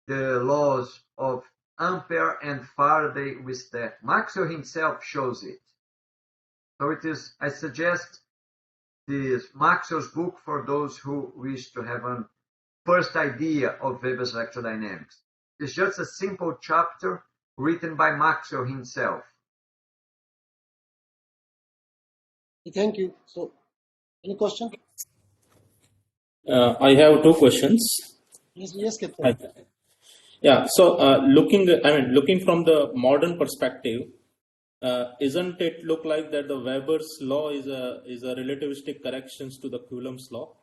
the laws of Ampère and Faraday with that. Maxwell himself shows it. So it is, I suggest this Maxwell's book for those who wish to have a first idea of Weber's electrodynamics. It's just a simple chapter written by Maxwell himself.
thank you. So any question?
I have 2 questions.
Yes, Ketan.
Yeah. So looking from the modern perspective, isn't it look like that the Weber's law is a relativistic corrections to the Coulomb's law,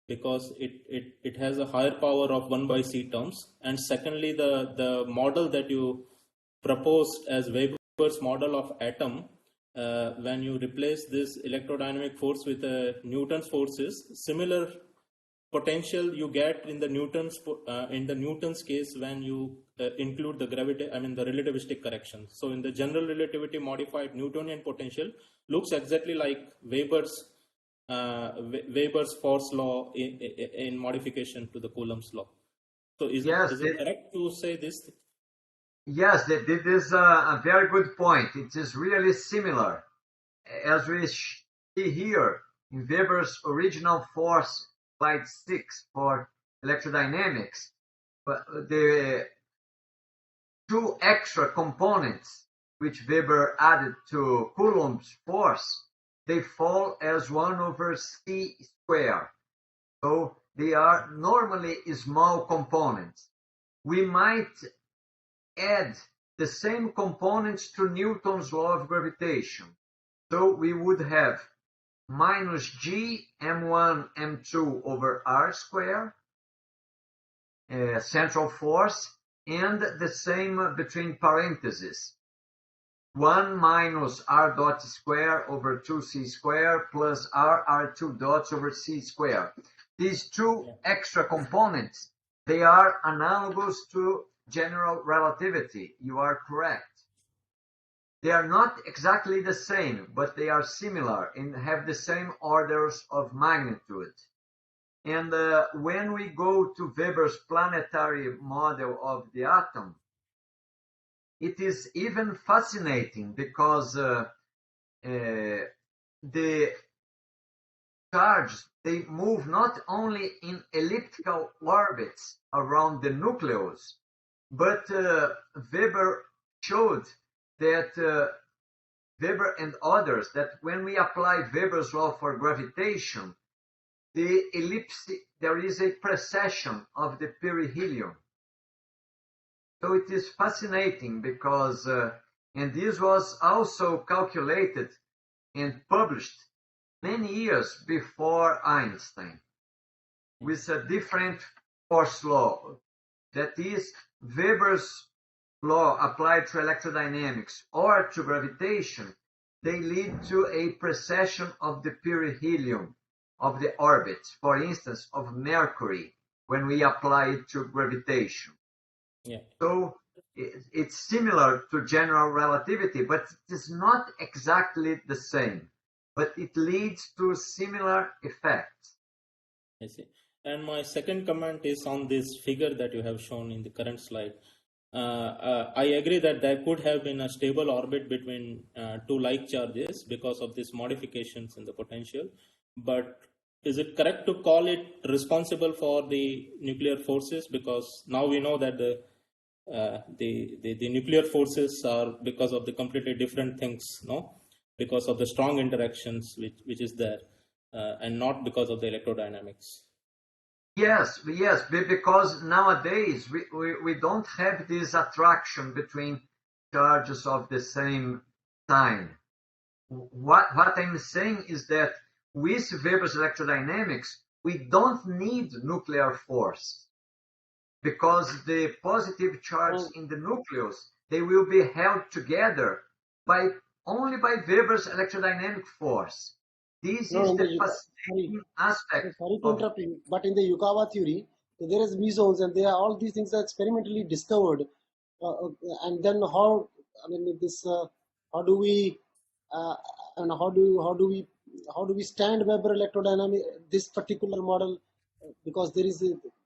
because it has a higher power of 1 by c terms, and secondly the model that you proposed as Weber's model of atom, when you replace this electrodynamic force with Newton's forces, similar potential you get in the Newton's case when you include the the relativistic correction. So in the general relativity modified Newtonian potential looks exactly like Weber's force law in modification to the Coulomb's law. So is it correct to say this?
Yes, this is a very good point. It is really similar. As we see here in Weber's original force, slide 6 for electrodynamics, but the 2 extra components which Weber added to Coulomb's force, they fall as 1 over c squared. So they are normally small components. We might add the same components to Newton's law of gravitation. So we would have minus g m1 m2 over r squared, central force, and the same between parentheses, 1 minus r dot square over 2c square plus r2 dots over c square. These 2 extra components, they are analogous to general relativity. You are correct. They are not exactly the same, but they are similar and have the same orders of magnitude. And when we go to Weber's planetary model of the atom, it is even fascinating because the charges, they move not only in elliptical orbits around the nucleus, but Weber showed that Weber and others, that when we apply Weber's law for gravitation, the ellipse, there is a precession of the perihelion. So it is fascinating because, and this was also calculated and published many years before Einstein with a different force law. That is, Weber's law applied to electrodynamics or to gravitation, they lead to a precession of the perihelion of the orbit, for instance, of Mercury, when we apply it to gravitation.
Yeah.
So it's similar to general relativity, but it is not exactly the same, but it leads to similar effects.
I see. And my second comment is on this figure that you have shown in the current slide. I agree that there could have been a stable orbit between two like charges because of these modifications in the potential. But is it correct to call it responsible for the nuclear forces? Because now we know that the nuclear forces are because of the completely different things, no? Because of the strong interactions which is there, and not because of the electrodynamics.
Yes, because nowadays we don't have this attraction between charges of the same sign. What I'm saying is that with Weber's electrodynamics, we don't need nuclear force because the positive charge in the nucleus, they will be held together only by Weber's electrodynamic force. This is the fascinating aspect.
Sorry to interrupt you, but in the Yukawa theory, there is mesons, and all these things are experimentally discovered. And then how? I mean, this how do we and how do we stand Weber electrodynamic this particular model? Because there is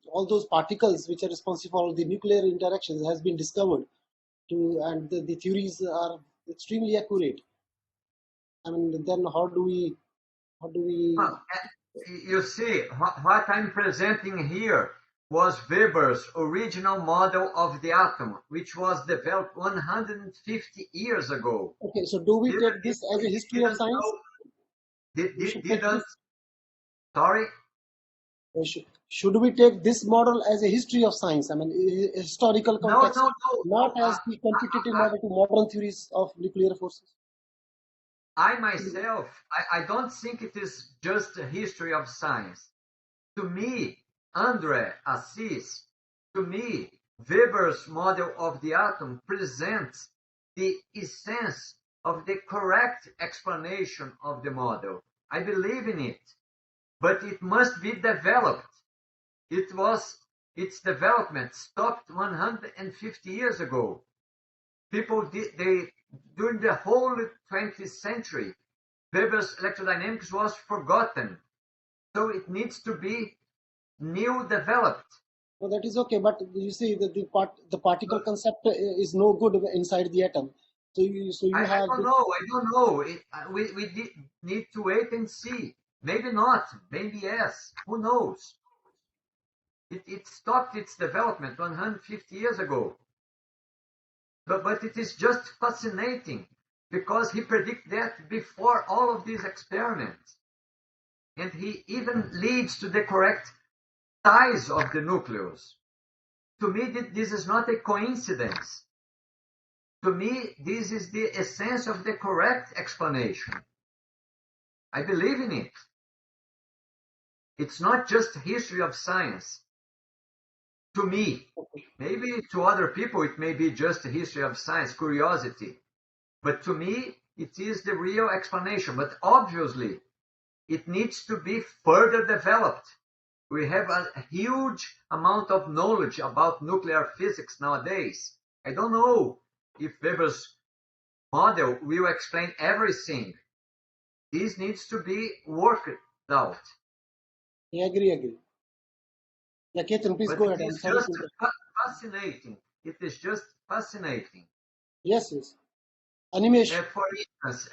all those particles which are responsible for the nuclear interactions has been discovered, and the theories are extremely accurate. I mean, then how do we?
You see, what I'm presenting here was Weber's original model of the atom, which was developed 150 years ago.
Okay, so do we take this as a history of science?
Sorry?
Should we take this model as a history of science? I mean, historical context, not as the competitive model to modern theories of nuclear forces?
I myself, I don't think it is just a history of science. To me, Assis, to me, Weber's model of the atom presents the essence of the correct explanation of the model. I believe in it, but it must be developed. Its development stopped 150 years ago. People during the whole 20th century, Weber's electrodynamics was forgotten. So it needs to be new developed.
Well, that is okay, but you see that the particle concept is no good inside the atom. So you have.
I don't know. We need to wait and see. Maybe not. Maybe yes. Who knows? It stopped its development 150 years ago. But it is just fascinating because he predicted that before all of these experiments. And he even leads to the correct size of the nucleus. To me, this is not a coincidence. To me, this is the essence of the correct explanation. I believe in it. It's not just history of science. To me, maybe to other people, it may be just a history of science, curiosity. But to me, it is the real explanation. But obviously, it needs to be further developed. We have a huge amount of knowledge about nuclear physics nowadays. I don't know if Weber's model will explain everything. This needs to be worked out.
I agree. Yeah, Ketan, please go ahead.
It is just fascinating. It is just fascinating.
Yes. Animation.
For instance,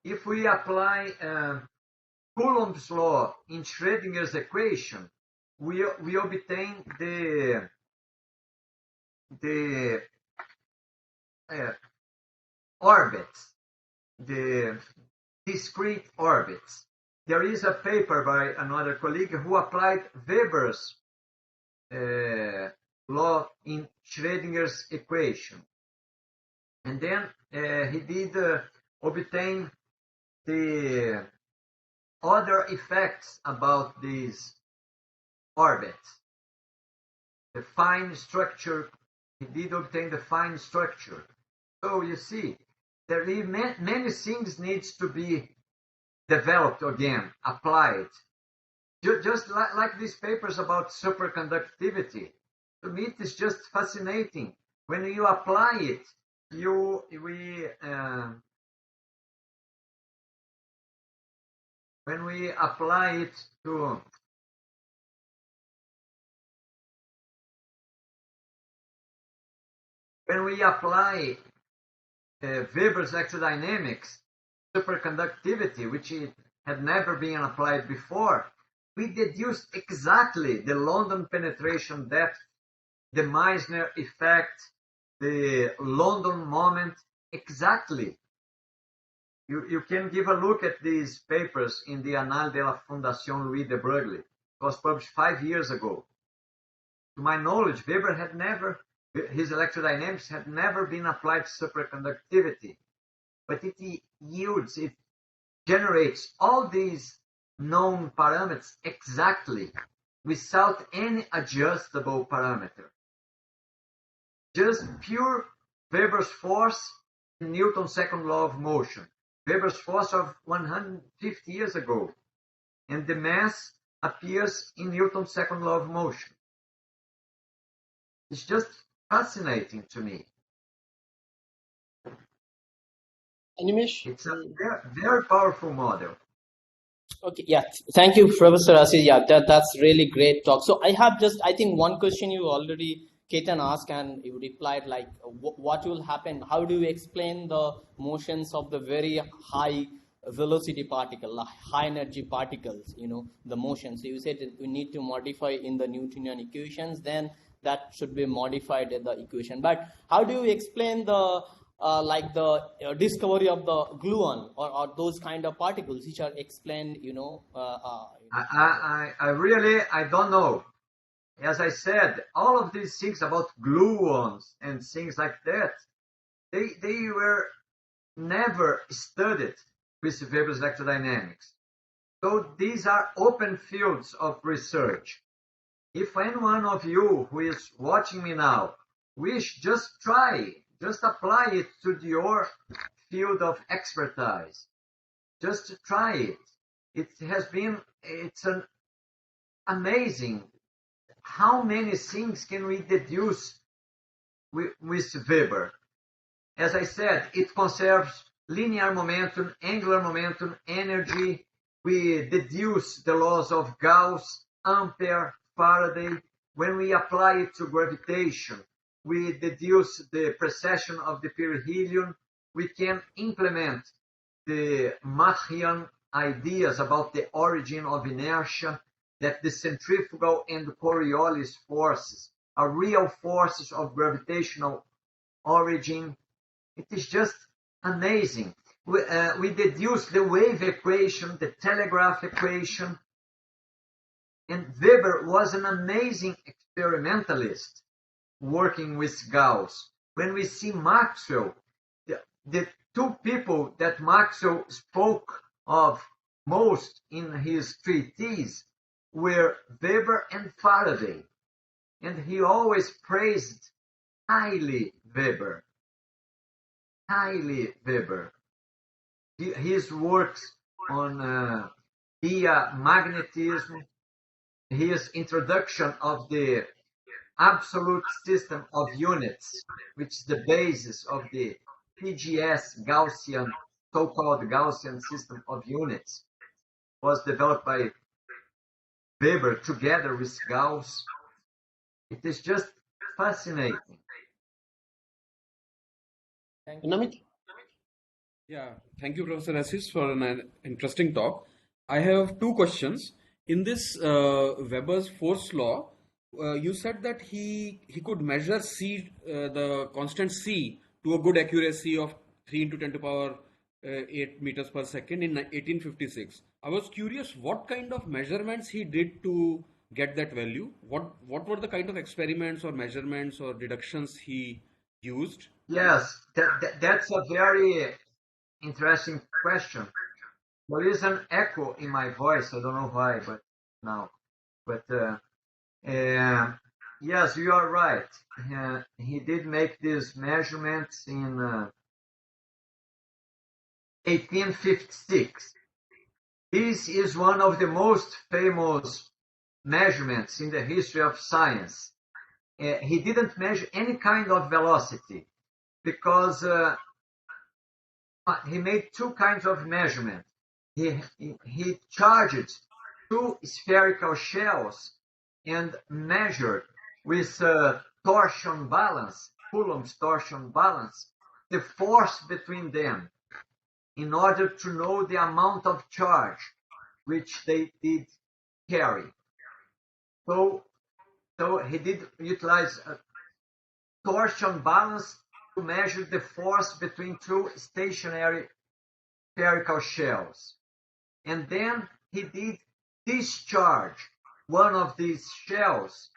if we apply Coulomb's law in Schrödinger's equation, we obtain the orbits, the discrete orbits. There is a paper by another colleague who applied Weber's law in Schrödinger's equation. And then he did obtain the other effects about these orbits. The fine structure, he did obtain the fine structure. So you see, there are many things needs to be developed again, applied. Just like these papers about superconductivity. To me, it is just fascinating. When you apply it, when we apply it to Weber's electrodynamics, superconductivity, which had never been applied before, we deduced exactly the London penetration depth, the Meissner effect, the London moment, exactly. You can give a look at these papers in the Annales de la Fondation Louis de Broglie. It was published 5 years ago. To my knowledge, Weber had never, his electrodynamics had never been applied to superconductivity. But it yields, it generates all these known parameters exactly without any adjustable parameter. Just pure Weber's force in Newton's second law of motion. Weber's force of 150 years ago. And the mass appears in Newton's second law of motion. It's just fascinating to me.
Animation.
It's a very, very powerful model.
Okay, yeah. Thank you, Professor Assis. Yeah, that's really great talk. So I have just, I think one question you already, Ketan asked, and you replied like, what will happen? How do you explain the motions of the very high velocity particle, high energy particles, the motion? So you said we need to modify in the Newtonian equations, then that should be modified in the equation. But how do you explain the like the discovery of the gluon or those kind of particles which are explained,
I don't know. As I said, all of these things about gluons and things like that, they were never studied with Weber's electrodynamics. So these are open fields of research. If any one of you who is watching me now wish, just apply it to your field of expertise. Just try it. It's an amazing how many things can we deduce with Weber. As I said, it conserves linear momentum, angular momentum, energy. We deduce the laws of Gauss, Ampère, Faraday. When we apply it to gravitation, we deduce the precession of the perihelion. We can implement the Machian ideas about the origin of inertia, that the centrifugal and Coriolis forces are real forces of gravitational origin. It is just amazing. We deduce the wave equation, the telegraph equation, and Weber was an amazing experimentalist working with Gauss. When we see Maxwell, the two people that Maxwell spoke of most in his treatise were Weber and Faraday. And he always praised highly Weber. Highly Weber. His works on diamagnetism, his introduction of the absolute system of units, which is the basis of the PGS Gaussian, so-called Gaussian system of units, was developed by Weber together with Gauss. It is just fascinating.
Namit?
Yeah, thank you, Professor Assis, for an interesting talk. I have two questions. In this Weber's force law, you said that he could measure c the constant c to a good accuracy of 3 into 10 to power 8 meters per second in 1856. I was curious what kind of measurements he did to get that value. What were the kind of experiments or measurements or deductions he used?
Yes, that's a very interesting question. There is an echo in my voice. I don't know why, but now. But yes, you are right. He did make these measurements in 1856. This is one of the most famous measurements in the history of science. He didn't measure any kind of velocity because he made two kinds of measurement. He charged two spherical shells and measured with torsion balance, Coulomb's torsion balance, the force between them in order to know the amount of charge which they did carry. So he did utilize a torsion balance to measure the force between two stationary spherical shells. And then he did discharge one of these shells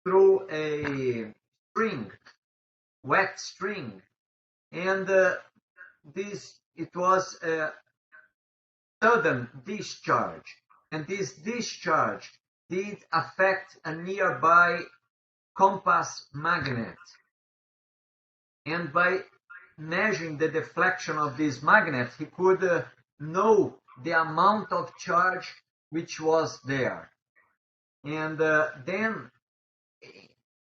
through a string, wet string, and it was a sudden discharge, and this discharge did affect a nearby compass magnet, and by measuring the deflection of this magnet, he could know the amount of charge which was there. And then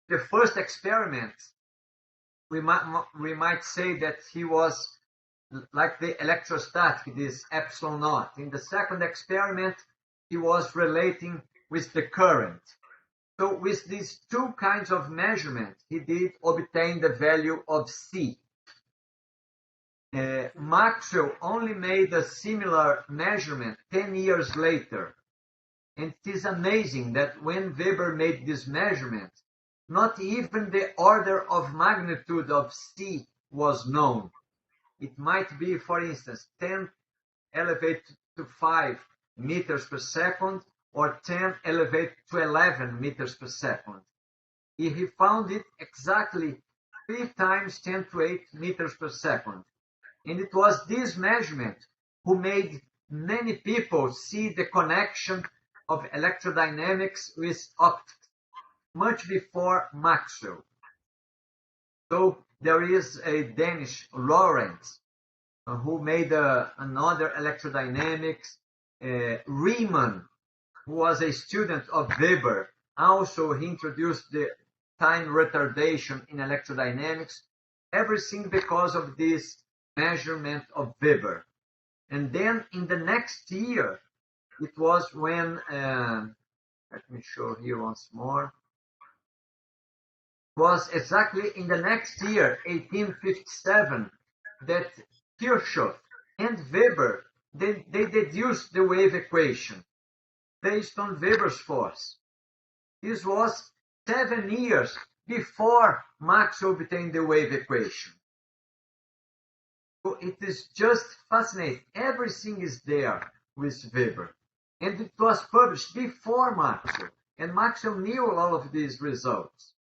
the first experiment, we might say that he was like the electrostatic, this epsilon naught. In the second experiment, he was relating with the current. So with these two kinds of measurement, he did obtain the value of C. Maxwell only made a similar measurement 10 years later. And it is amazing that when Weber made this measurement, not even the order of magnitude of C was known. It might be, for instance, 10 elevated to 5 meters per second or 10 elevated to 11 meters per second. He found it exactly 3 times 10 to 8 meters per second. And it was this measurement who made many people see the connection of electrodynamics with optics, much before Maxwell. So there is a Danish, Lorentz, who made another electrodynamics. Riemann, who was a student of Weber, also he introduced the time retardation in electrodynamics, everything because of this measurement of Weber. And then in the next year, it was when, let me show here once more, was exactly in the next year, 1857, that Kirchhoff and Weber, they deduced the wave equation based on Weber's force. This was 7 years before Maxwell obtained the wave equation. So it is just fascinating. Everything is there with Weber. And it was published before Maxwell. And Maxwell knew all of these results.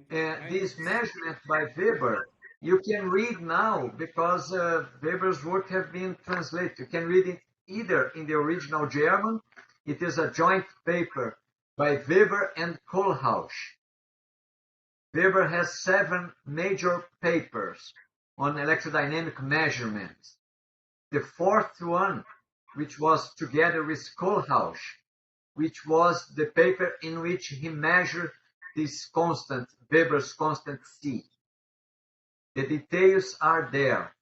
This measurement by Weber, you can read now because Weber's work have been translated. You can read it either in the original German. It is a joint paper by Weber and Kohlhaas. Weber has 7 major papers on electrodynamic measurements. The 4th one, which was together with Kohlhaas, which was the paper in which he measured this constant, Weber's constant C. The details are there.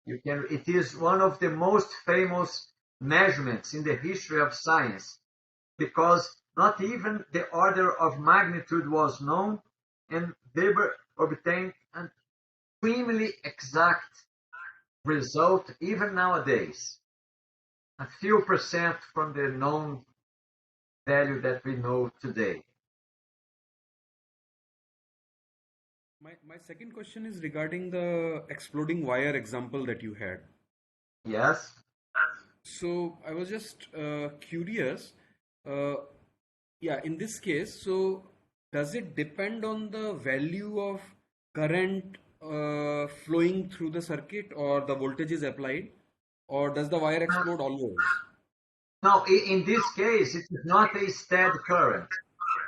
It is one of the most famous measurements in the history of science because not even the order of magnitude was known, and Weber obtained extremely exact result even nowadays. A few percent from the known value that we know today.
My second question is regarding the exploding wire example that you had.
Yes?
So I was just curious. Yeah, in this case, so does it depend on the value of current flowing through the circuit or the voltage is applied, or does the wire explode always?
Now, in this case, it is not a steady current.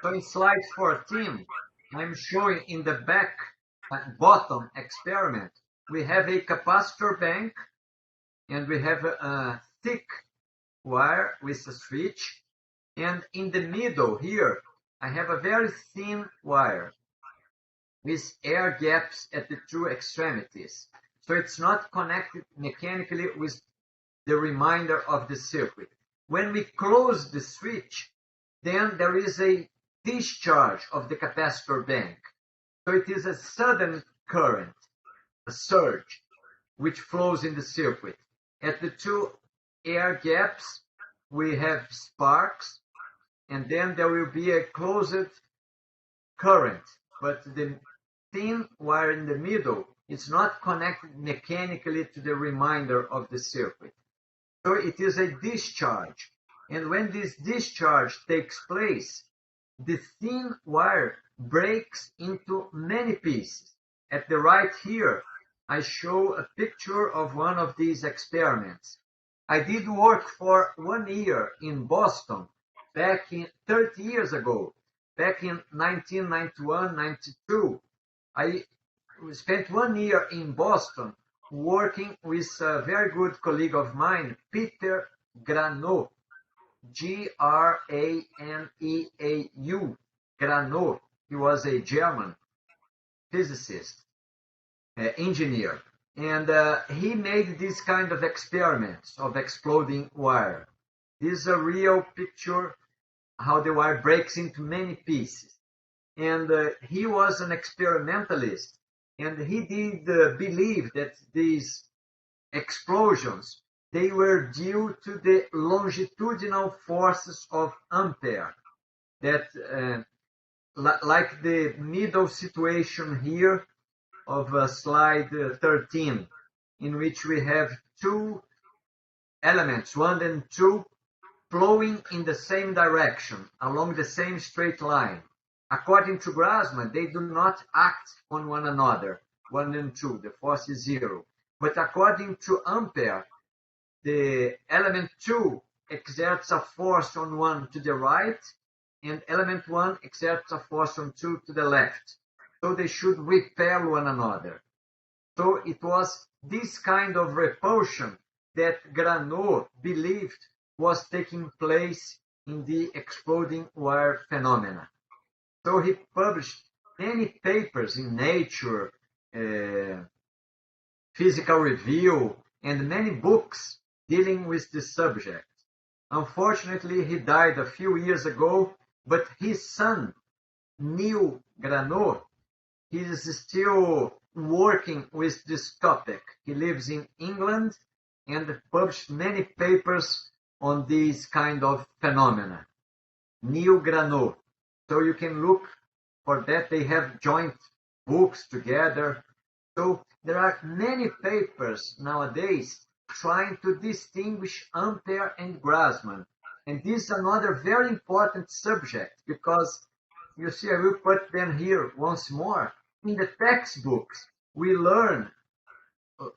So in slide 14, I'm showing in the back bottom experiment, we have a capacitor bank and we have a thick wire with a switch. And in the middle here, I have a very thin wire with air gaps at the two extremities. So it's not connected mechanically with the remainder of the circuit. When we close the switch, then there is a discharge of the capacitor bank. So it is a sudden current, a surge, which flows in the circuit. At the two air gaps, we have sparks, and then there will be a closed current. But the thin wire in the middle is not connected mechanically to the remainder of the circuit. So it is a discharge. And when this discharge takes place, the thin wire breaks into many pieces. At the right here, I show a picture of one of these experiments. I did work for 1 year in Boston back in 30 years ago, back in 1991-92. I spent 1 year in Boston working with a very good colleague of mine, Peter Granoux, Graneau, Granoux. He was a German physicist, engineer, and he made this kind of experiments of exploding wire. This is a real picture how the wire breaks into many pieces. And he was an experimentalist, and he did believe that these explosions, they were due to the longitudinal forces of Ampère, that like the middle situation here of slide 13, in which we have two elements, 1 and 2, flowing in the same direction, along the same straight line. According to Grassmann, they do not act on one another, 1 and 2, the force is 0. But according to Ampère, the element 2 exerts a force on 1 to the right, and element 1 exerts a force on 2 to the left. So they should repel one another. So it was this kind of repulsion that Granoux believed was taking place in the exploding wire phenomena. So he published many papers in Nature, Physical Review, and many books dealing with this subject. Unfortunately, he died a few years ago, but his son, Neil Granoux, he is still working with this topic. He lives in England and published many papers on these kind of phenomena. Neil Granoux. So you can look for that. They have joint books together. So there are many papers nowadays trying to distinguish Ampère and Grassmann. And this is another very important subject because, you see, I will put them here once more. In the textbooks, we learn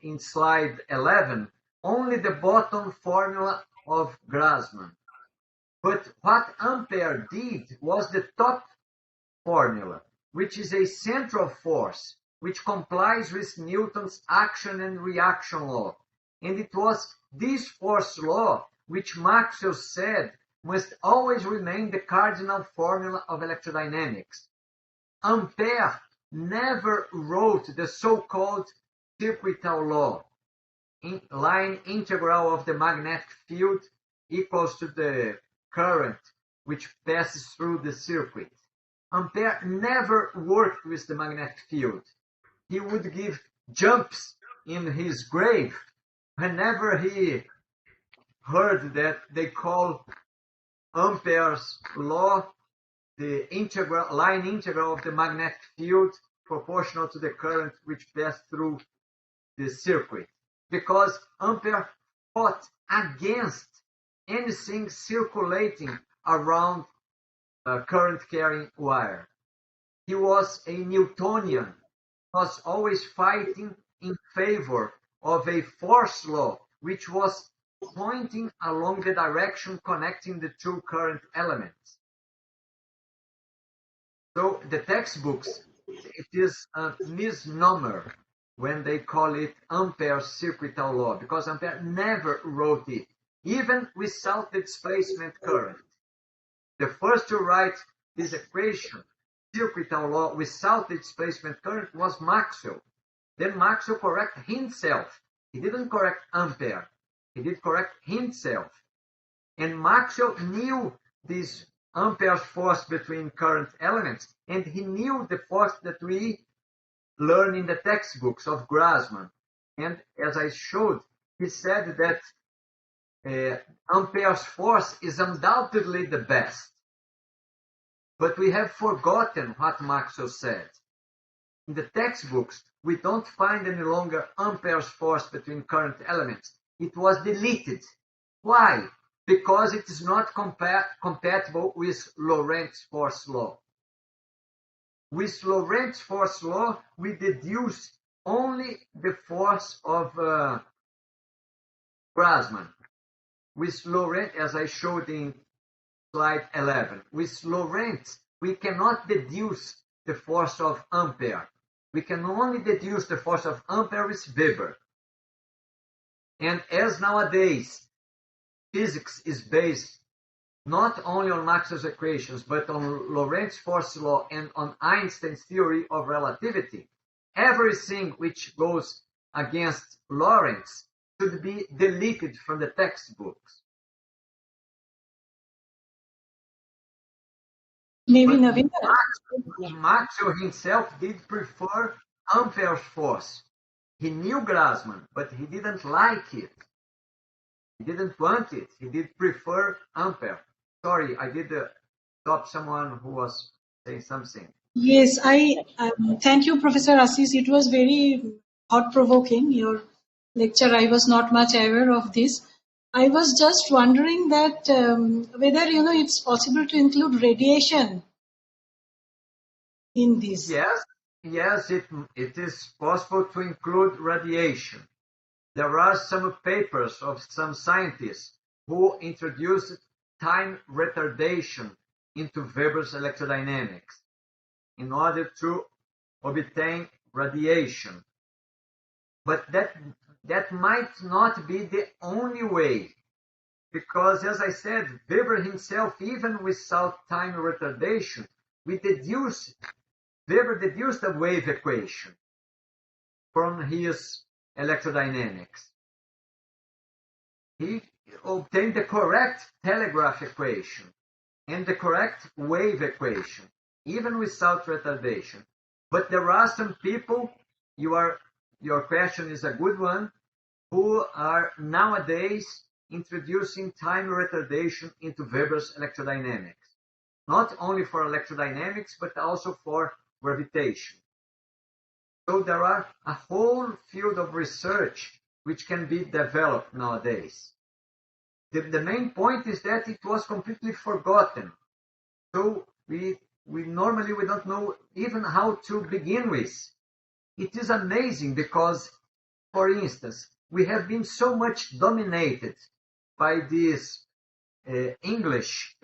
in slide 11 only the bottom formula of Grassmann. But what Ampère did was the top formula, which is a central force, which complies with Newton's action and reaction law. And it was this force law which Maxwell said must always remain the cardinal formula of electrodynamics. Ampère never wrote the so-called circuital law, line integral of the magnetic field equals to the current which passes through the circuit. Ampère never worked with the magnetic field. He would give jumps in his grave whenever he heard that they call Ampere's law the line integral of the magnetic field proportional to the current which passed through the circuit, because Ampere fought against anything circulating around a current carrying wire. He was a Newtonian, was always fighting in favor of a force law which was pointing along the direction connecting the two current elements. So the textbooks, it is a misnomer when they call it Ampere's circuital law, because Ampere never wrote it, even without the displacement current. The first to write this equation, circuital law, without the displacement current was Maxwell. Then Maxwell corrected himself. He didn't correct Ampere. He did correct himself. And Maxwell knew this Ampere's force between current elements, and he knew the force that we learn in the textbooks of Grassmann. And as I showed, he said that Ampere's force is undoubtedly the best. But we have forgotten what Maxwell said. In the textbooks, we don't find any longer Ampere's force between current elements. It was deleted. Why? Because it is not compatible with Lorentz force law. With Lorentz force law, we deduce only the force of Grassmann. With Lorentz, as I showed in slide 11, with Lorentz, we cannot deduce the force of Ampere. We can only deduce the force of Ampere with Weber. And as nowadays, physics is based not only on Maxwell's equations, but on Lorentz force law and on Einstein's theory of relativity, everything which goes against Lorentz should be deleted from the textbooks.
Maybe Navinder.
Maxwell himself did prefer Ampere's force. He knew Grassmann, but he didn't like it. He didn't want it. He did prefer Ampere. Sorry, I did stop someone who was saying something.
Yes, I thank you, Professor Assis. It was very thought-provoking, your lecture. I was not much aware of this. I was just wondering that whether, it's possible to include radiation in this.
Yes, it is possible to include radiation. There are some papers of some scientists who introduced time retardation into Weber's electrodynamics in order to obtain radiation. But that might not be the only way, because as I said, Weber himself, even without time retardation, Weber deduced a wave equation from his electrodynamics. He obtained the correct telegraph equation and the correct wave equation, even without retardation. But there are some people, your question is a good one, who are nowadays introducing time retardation into Weber's electrodynamics. Not only for electrodynamics, but also for gravitation. So there are a whole field of research which can be developed nowadays. The main point is that it was completely forgotten. So we normally don't know even how to begin with. It is amazing because, for instance, we have been so much dominated by this English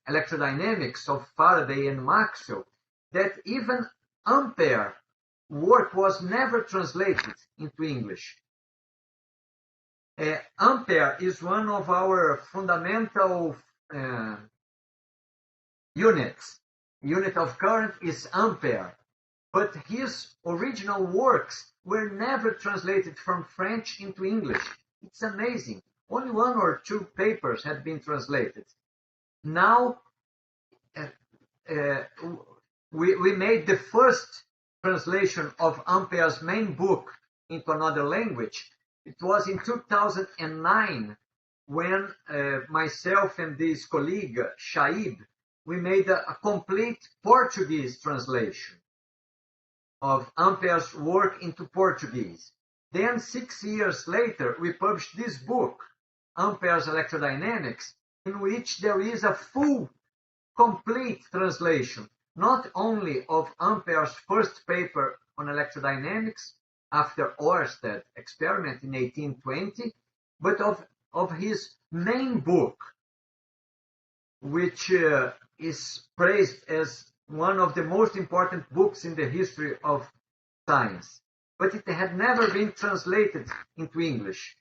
electrodynamics of Faraday and Maxwell that even Ampere work was never translated into English. Ampere is one of our fundamental units. Unit of current is Ampere, but his original works were never translated from French into English. It's amazing. Only one or two papers had been translated. Now, we made the first translation of Ampere's main book into another language, it was in 2009 when myself and this colleague, Shaib, we made a complete Portuguese translation of Ampere's work into Portuguese. Then 6 years later, we published this book, Ampere's Electrodynamics, in which there is a full, complete translation, not only of Ampere's first paper on electrodynamics after Oersted experiment in 1820, but of his main book, which is praised as one of the most important books in the history of science. But it had never been translated into English.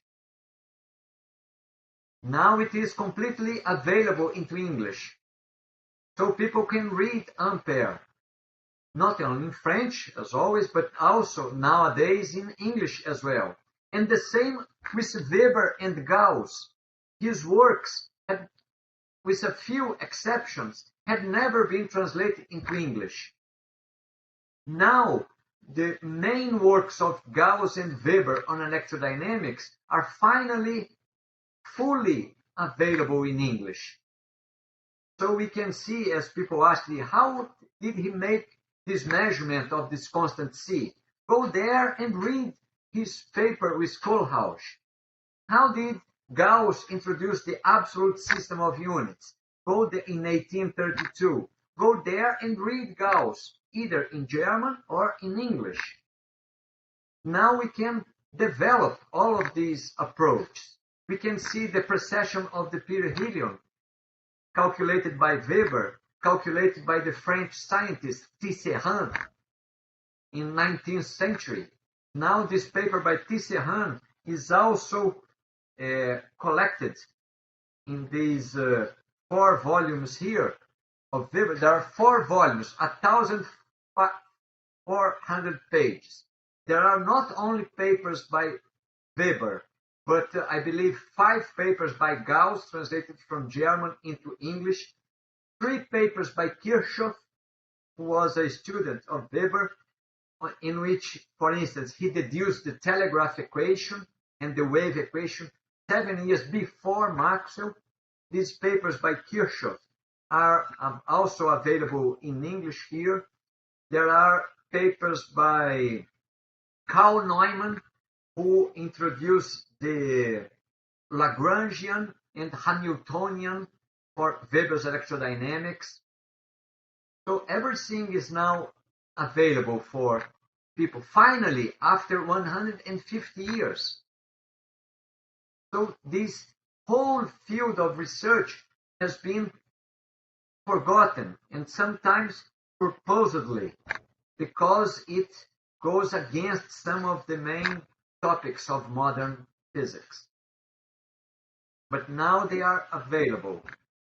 Now it is completely available into English. So people can read Ampère, not only in French, as always, but also nowadays in English as well. And the same with Weber and Gauss. His works, with a few exceptions, had never been translated into English. Now, the main works of Gauss and Weber on electrodynamics are finally fully available in English. So we can see, as people ask me, how did he make this measurement of this constant C? Go there and read his paper with Kohlhaas. How did Gauss introduce the absolute system of units? Go there in 1832. Go there and read Gauss, either in German or in English. Now we can develop all of these approaches. We can see the precession of the perihelion, calculated by Weber, calculated by the French scientist Tisserand in 19th century. Now this paper by Tisserand is also collected in these 4 volumes here of Weber. There are 4 volumes, 1,400 pages. There are not only papers by Weber, but I believe 5 papers by Gauss, translated from German into English, 3 papers by Kirchhoff, who was a student of Weber, in which, for instance, he deduced the telegraph equation and the wave equation 7 years before Maxwell. These papers by Kirchhoff are also available in English here. There are papers by Carl Neumann, who introduced the Lagrangian and Hamiltonian for Weber's electrodynamics. So everything is now available for people, finally, after 150 years. So this whole field of research has been forgotten, and sometimes purposely, because it goes against some of the main topics of modern physics. But now they are available,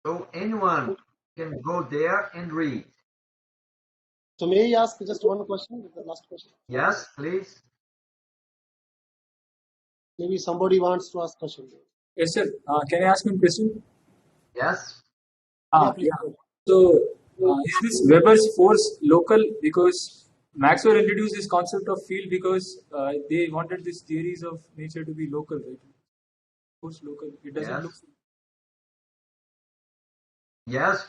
so anyone can go there and read.
So may I ask just one question, the last question?
Yes, please.
Maybe somebody wants to ask a question.
Yes, sir. Can I ask one question?
Yes.
Yeah, please.
Yeah. So, is this Weber's force local? Because Maxwell introduced this concept of field because they wanted these theories of nature to be local, right? Force local. It doesn't
Yes.
look.
Yes,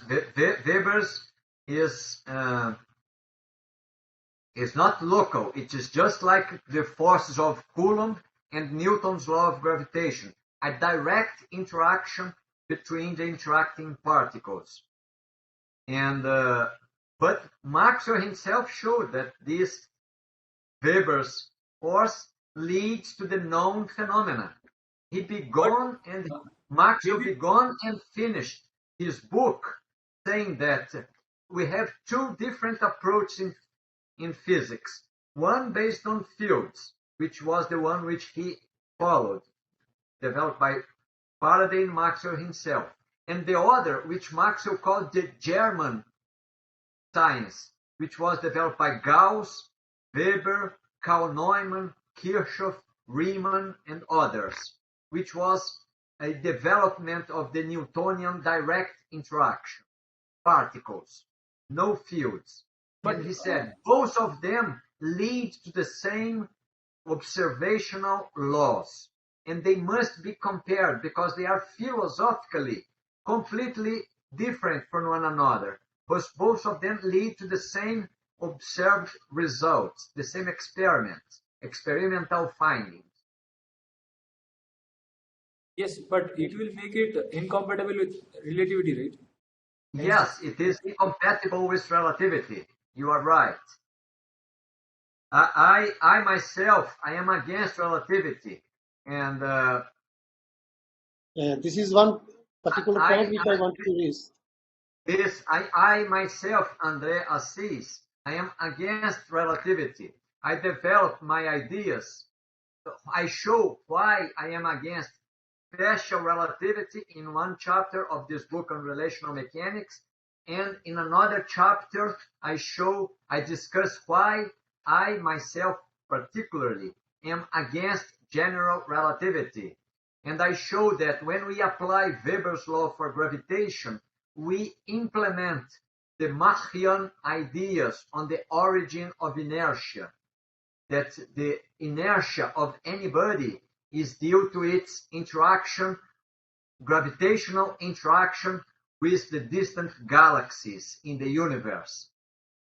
Weber's is not local. It is just like the forces of Coulomb and Newton's law of gravitation, a direct interaction between the interacting particles. And but Maxwell himself showed that this Weber's force leads to the known phenomena. Maxwell began and finished his book saying that we have 2 different approaches in physics. One based on fields, which was the one which he followed, developed by Faraday and Maxwell himself. And the other, which Maxwell called the German science, which was developed by Gauss, Weber, Carl Neumann, Kirchhoff, Riemann, and others, which was a development of the Newtonian direct interaction, particles, no fields. But he said both of them lead to the same observational laws, and they must be compared because they are philosophically completely different from one another, but both of them lead to the same observed results, the same experiments, experimental findings.
Yes, but it will make it incompatible with relativity, right?
Yes, it is incompatible with relativity. You are right. I myself, I am against relativity, and
This is one particular point which I want to raise.
I myself, André Assis, I am against relativity. I develop my ideas. I show why I am against special relativity in one chapter of this book on relational mechanics, and in another chapter I discuss why I myself particularly am against general relativity. And I show that when we apply Weber's law for gravitation, we implement the Machian ideas on the origin of inertia, that the inertia of any body is due to its interaction, gravitational interaction with the distant galaxies in the universe.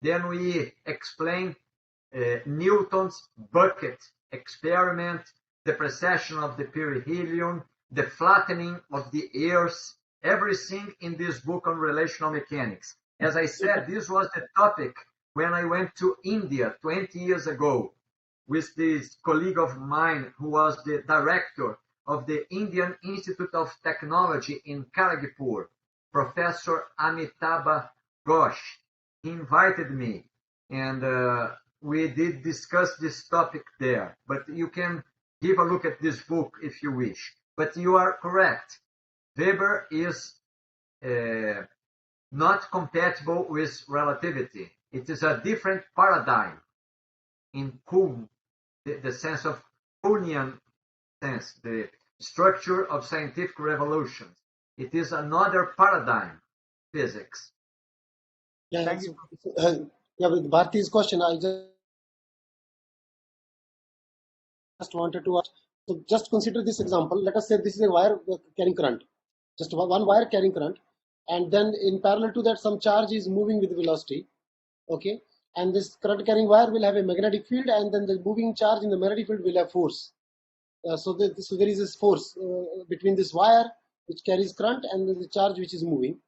Then we explain Newton's bucket experiment, the precession of the perihelion, the flattening of the earth, everything in this book on relational mechanics. As I said, this was the topic when I went to India 20 years ago with this colleague of mine who was the director of the Indian Institute of Technology in Kharagpur, Professor Amitabh Ghosh. He invited me, and we did discuss this topic there. But you can give a look at this book if you wish. But you are correct. Weber is not compatible with relativity. It is a different paradigm in Kuhn, the sense of Kuhnian sense, the structure of scientific revolutions. It is another paradigm, physics.
Yeah, thank you. With Bharti's question, I just wanted to ask. So just consider this example. Let us say this is a wire carrying current, just one wire carrying current, and then in parallel to that, some charge is moving with velocity. Okay, and this current carrying wire will have a magnetic field, and then the moving charge in the magnetic field will have force. So there is this force between this wire which carries current and the charge which is moving.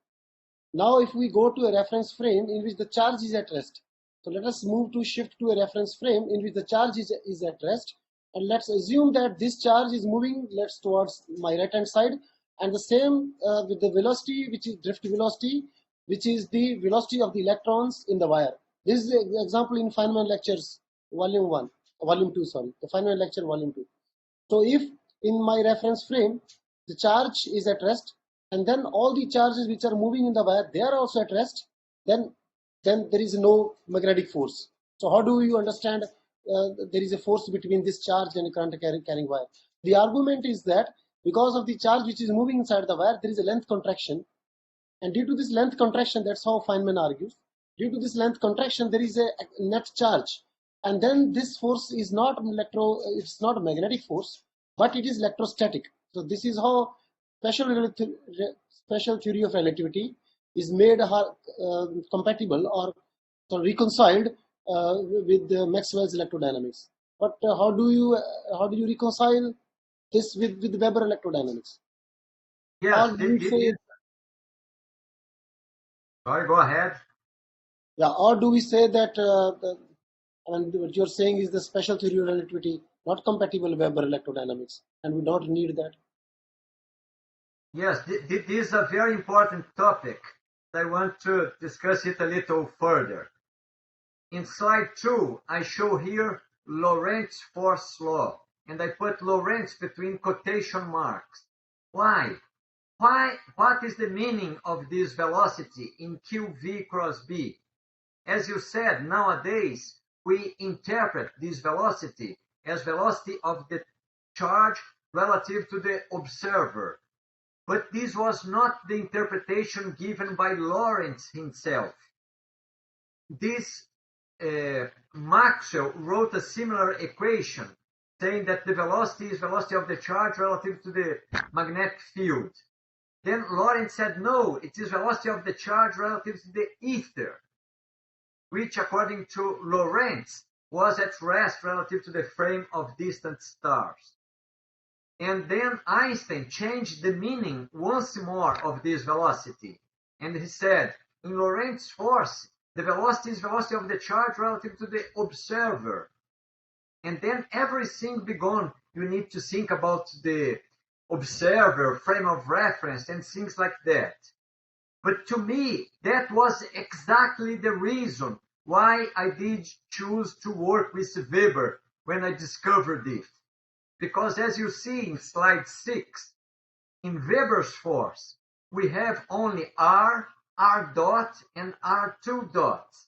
Now if we go to a reference frame in which the charge is at rest, so let us shift to a reference frame in which the charge is at rest, and let's assume that this charge is moving towards my right hand side, and the same with the velocity, which is drift velocity, which is the velocity of the electrons in the wire. This is the example in Feynman lectures volume 2, the Feynman lecture volume 2. So if in my reference frame the charge is at rest, and then all the charges which are moving in the wire, they are also at rest, then there is no magnetic force. So how do you understand there is a force between this charge and current carrying wire? The argument is that because of the charge which is moving inside the wire, there is a length contraction, and due to this length contraction, that's how Feynman argues, due to this length contraction there is a net charge, and then this force is not it's not a magnetic force, but it is electrostatic. So this is how special theory of relativity is made compatible or reconciled with Maxwell's electrodynamics. But how do you reconcile this with Weber electrodynamics?
Yes, sorry, go ahead.
Yeah, or do we say that what you're saying is the special theory of relativity not compatible with Weber electrodynamics, and we don't need that?
Yes, this is a very important topic. I want to discuss it a little further. In slide 2, I show here Lorentz force law, and I put Lorentz between quotation marks. Why? What is the meaning of this velocity in QV cross B? As you said, nowadays we interpret this velocity as velocity of the charge relative to the observer. But this was not the interpretation given by Lorentz himself. This Maxwell wrote a similar equation saying that the velocity is velocity of the charge relative to the magnetic field. Then Lorentz said, no, it is velocity of the charge relative to the ether, which according to Lorentz was at rest relative to the frame of distant stars. And then Einstein changed the meaning once more of this velocity. And he said, in Lorentz force, the velocity is velocity of the charge relative to the observer. And then everything began, you need to think about the observer, frame of reference, and things like that. But to me, that was exactly the reason why I did choose to work with Weber when I discovered it. Because as you see in slide 6, in Weber's force, we have only R, R dot, and R2 dots.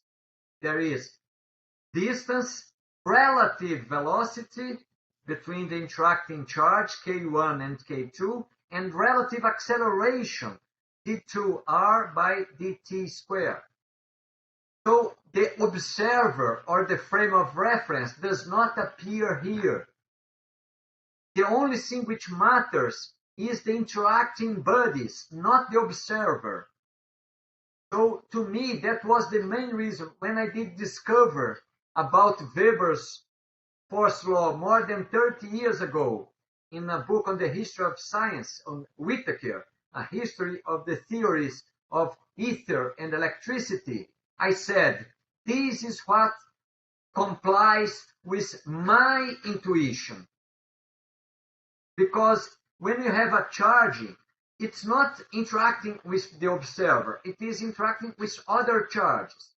There is distance, relative velocity between the interacting charge, K1 and K2, and relative acceleration, d2R by dt squared. So the observer or the frame of reference does not appear here. The only thing which matters is the interacting bodies, not the observer. So to me, that was the main reason when I did discover about Weber's force law more than 30 years ago in a book on the history of science on Whittaker, a history of the theories of ether and electricity. I said, this is what complies with my intuition. Because when you have a charge, it's not interacting with the observer, it is interacting with other charges.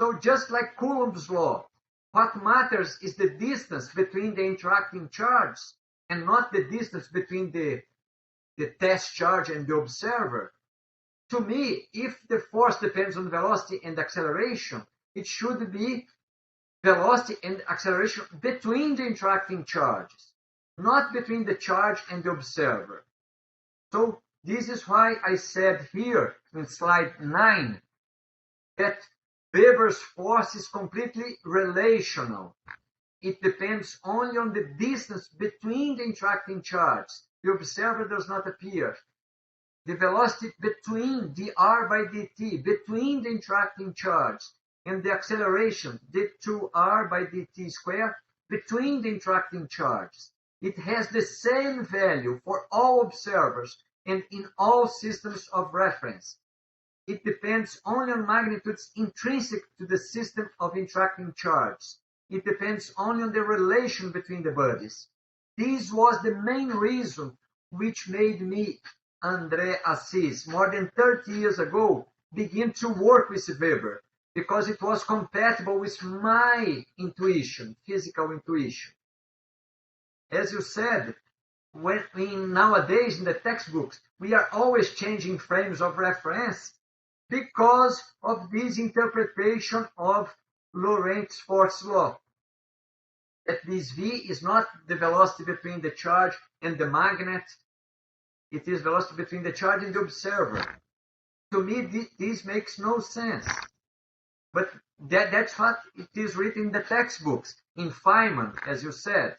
So just like Coulomb's law, what matters is the distance between the interacting charges and not the distance between the test charge and the observer. To me, if the force depends on velocity and acceleration, it should be velocity and acceleration between the interacting charges, not between the charge and the observer. So this is why I said here in slide 9 that Weber's force is completely relational. It depends only on the distance between the interacting charges. The observer does not appear. The velocity between dr by dt, between the interacting charges, and the acceleration d2r by dt squared, between the interacting charges. It has the same value for all observers and in all systems of reference. It depends only on magnitudes intrinsic to the system of interacting charges. It depends only on the relation between the bodies. This was the main reason which made me, André Assis, more than 30 years ago, begin to work with Weber, because it was compatible with my intuition, physical intuition. As you said, nowadays in the textbooks, we are always changing frames of reference because of this interpretation of Lorentz force law. That this V is not the velocity between the charge and the magnet, it is velocity between the charge and the observer. To me, this makes no sense. But that's what it is written in the textbooks, in Feynman, as you said.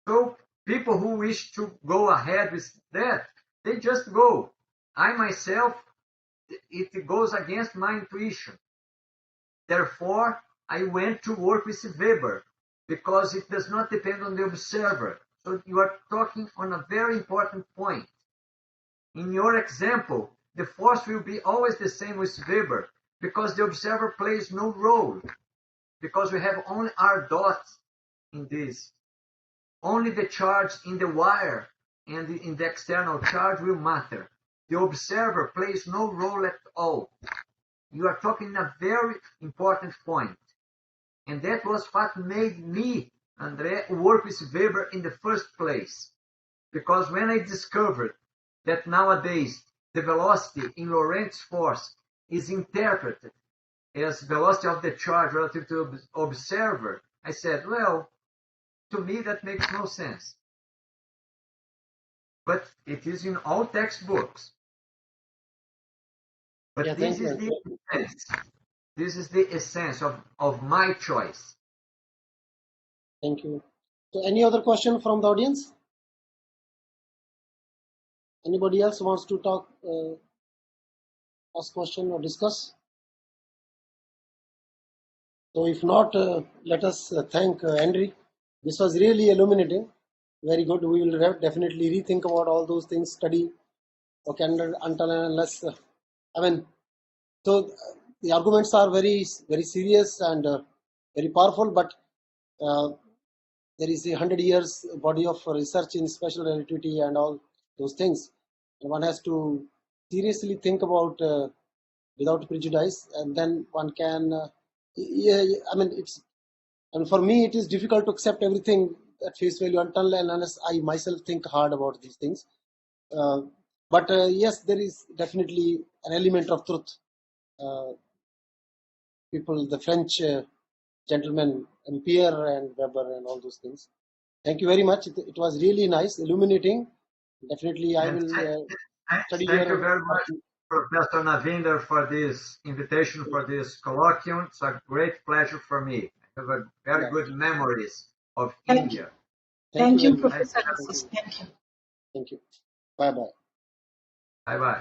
So people who wish to go ahead with that, they just go. I myself, it goes against my intuition. Therefore, I went to work with Weber, because it does not depend on the observer. So you are talking on a very important point. In your example, the force will be always the same with Weber, because the observer plays no role, because we have only R dots in this. Only the charge in the wire and in the external charge will matter. The observer plays no role at all. You are talking a very important point. And that was what made me, André, work with Weber in the first place. Because when I discovered that nowadays the velocity in Lorentz force is interpreted as velocity of the charge relative to the observer, I said, well, to me that makes no sense. But it is in all textbooks. But
Yeah,
this
thank
is
you.
the sense. This is the essence of my choice.
Thank you. So any other question from the audience? Anybody else wants to talk, ask question or discuss? So if not, let us thank Henry. This was really illuminating. Very good. We will definitely rethink about all those things, study, okay, until and unless, I mean, so the arguments are very, very serious and very powerful, but there is a 100 years body of research in special relativity and all those things. And one has to seriously think about without prejudice, and then one can, I mean, and for me, it is difficult to accept everything at face value until and unless I myself think hard about these things. But yes, there is definitely an element of truth. People, the French gentlemen, Ampère and Weber and all those things. Thank you very much. It was really nice, illuminating. Definitely, I will study
Thank you
your.
very much, Professor Navinder, for this invitation for this colloquium. It's a great pleasure for me. I have a very good memories of
Thank you.
India.
Thank you,
very much.
Professor Assis. Thank you.
Thank you. Bye bye.
Bye bye.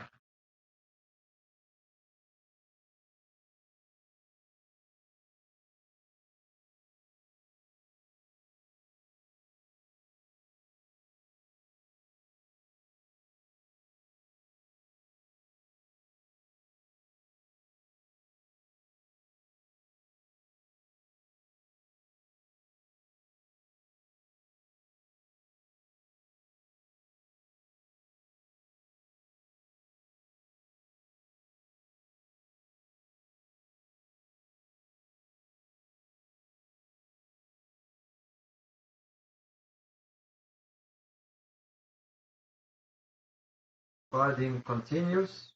Recording continues.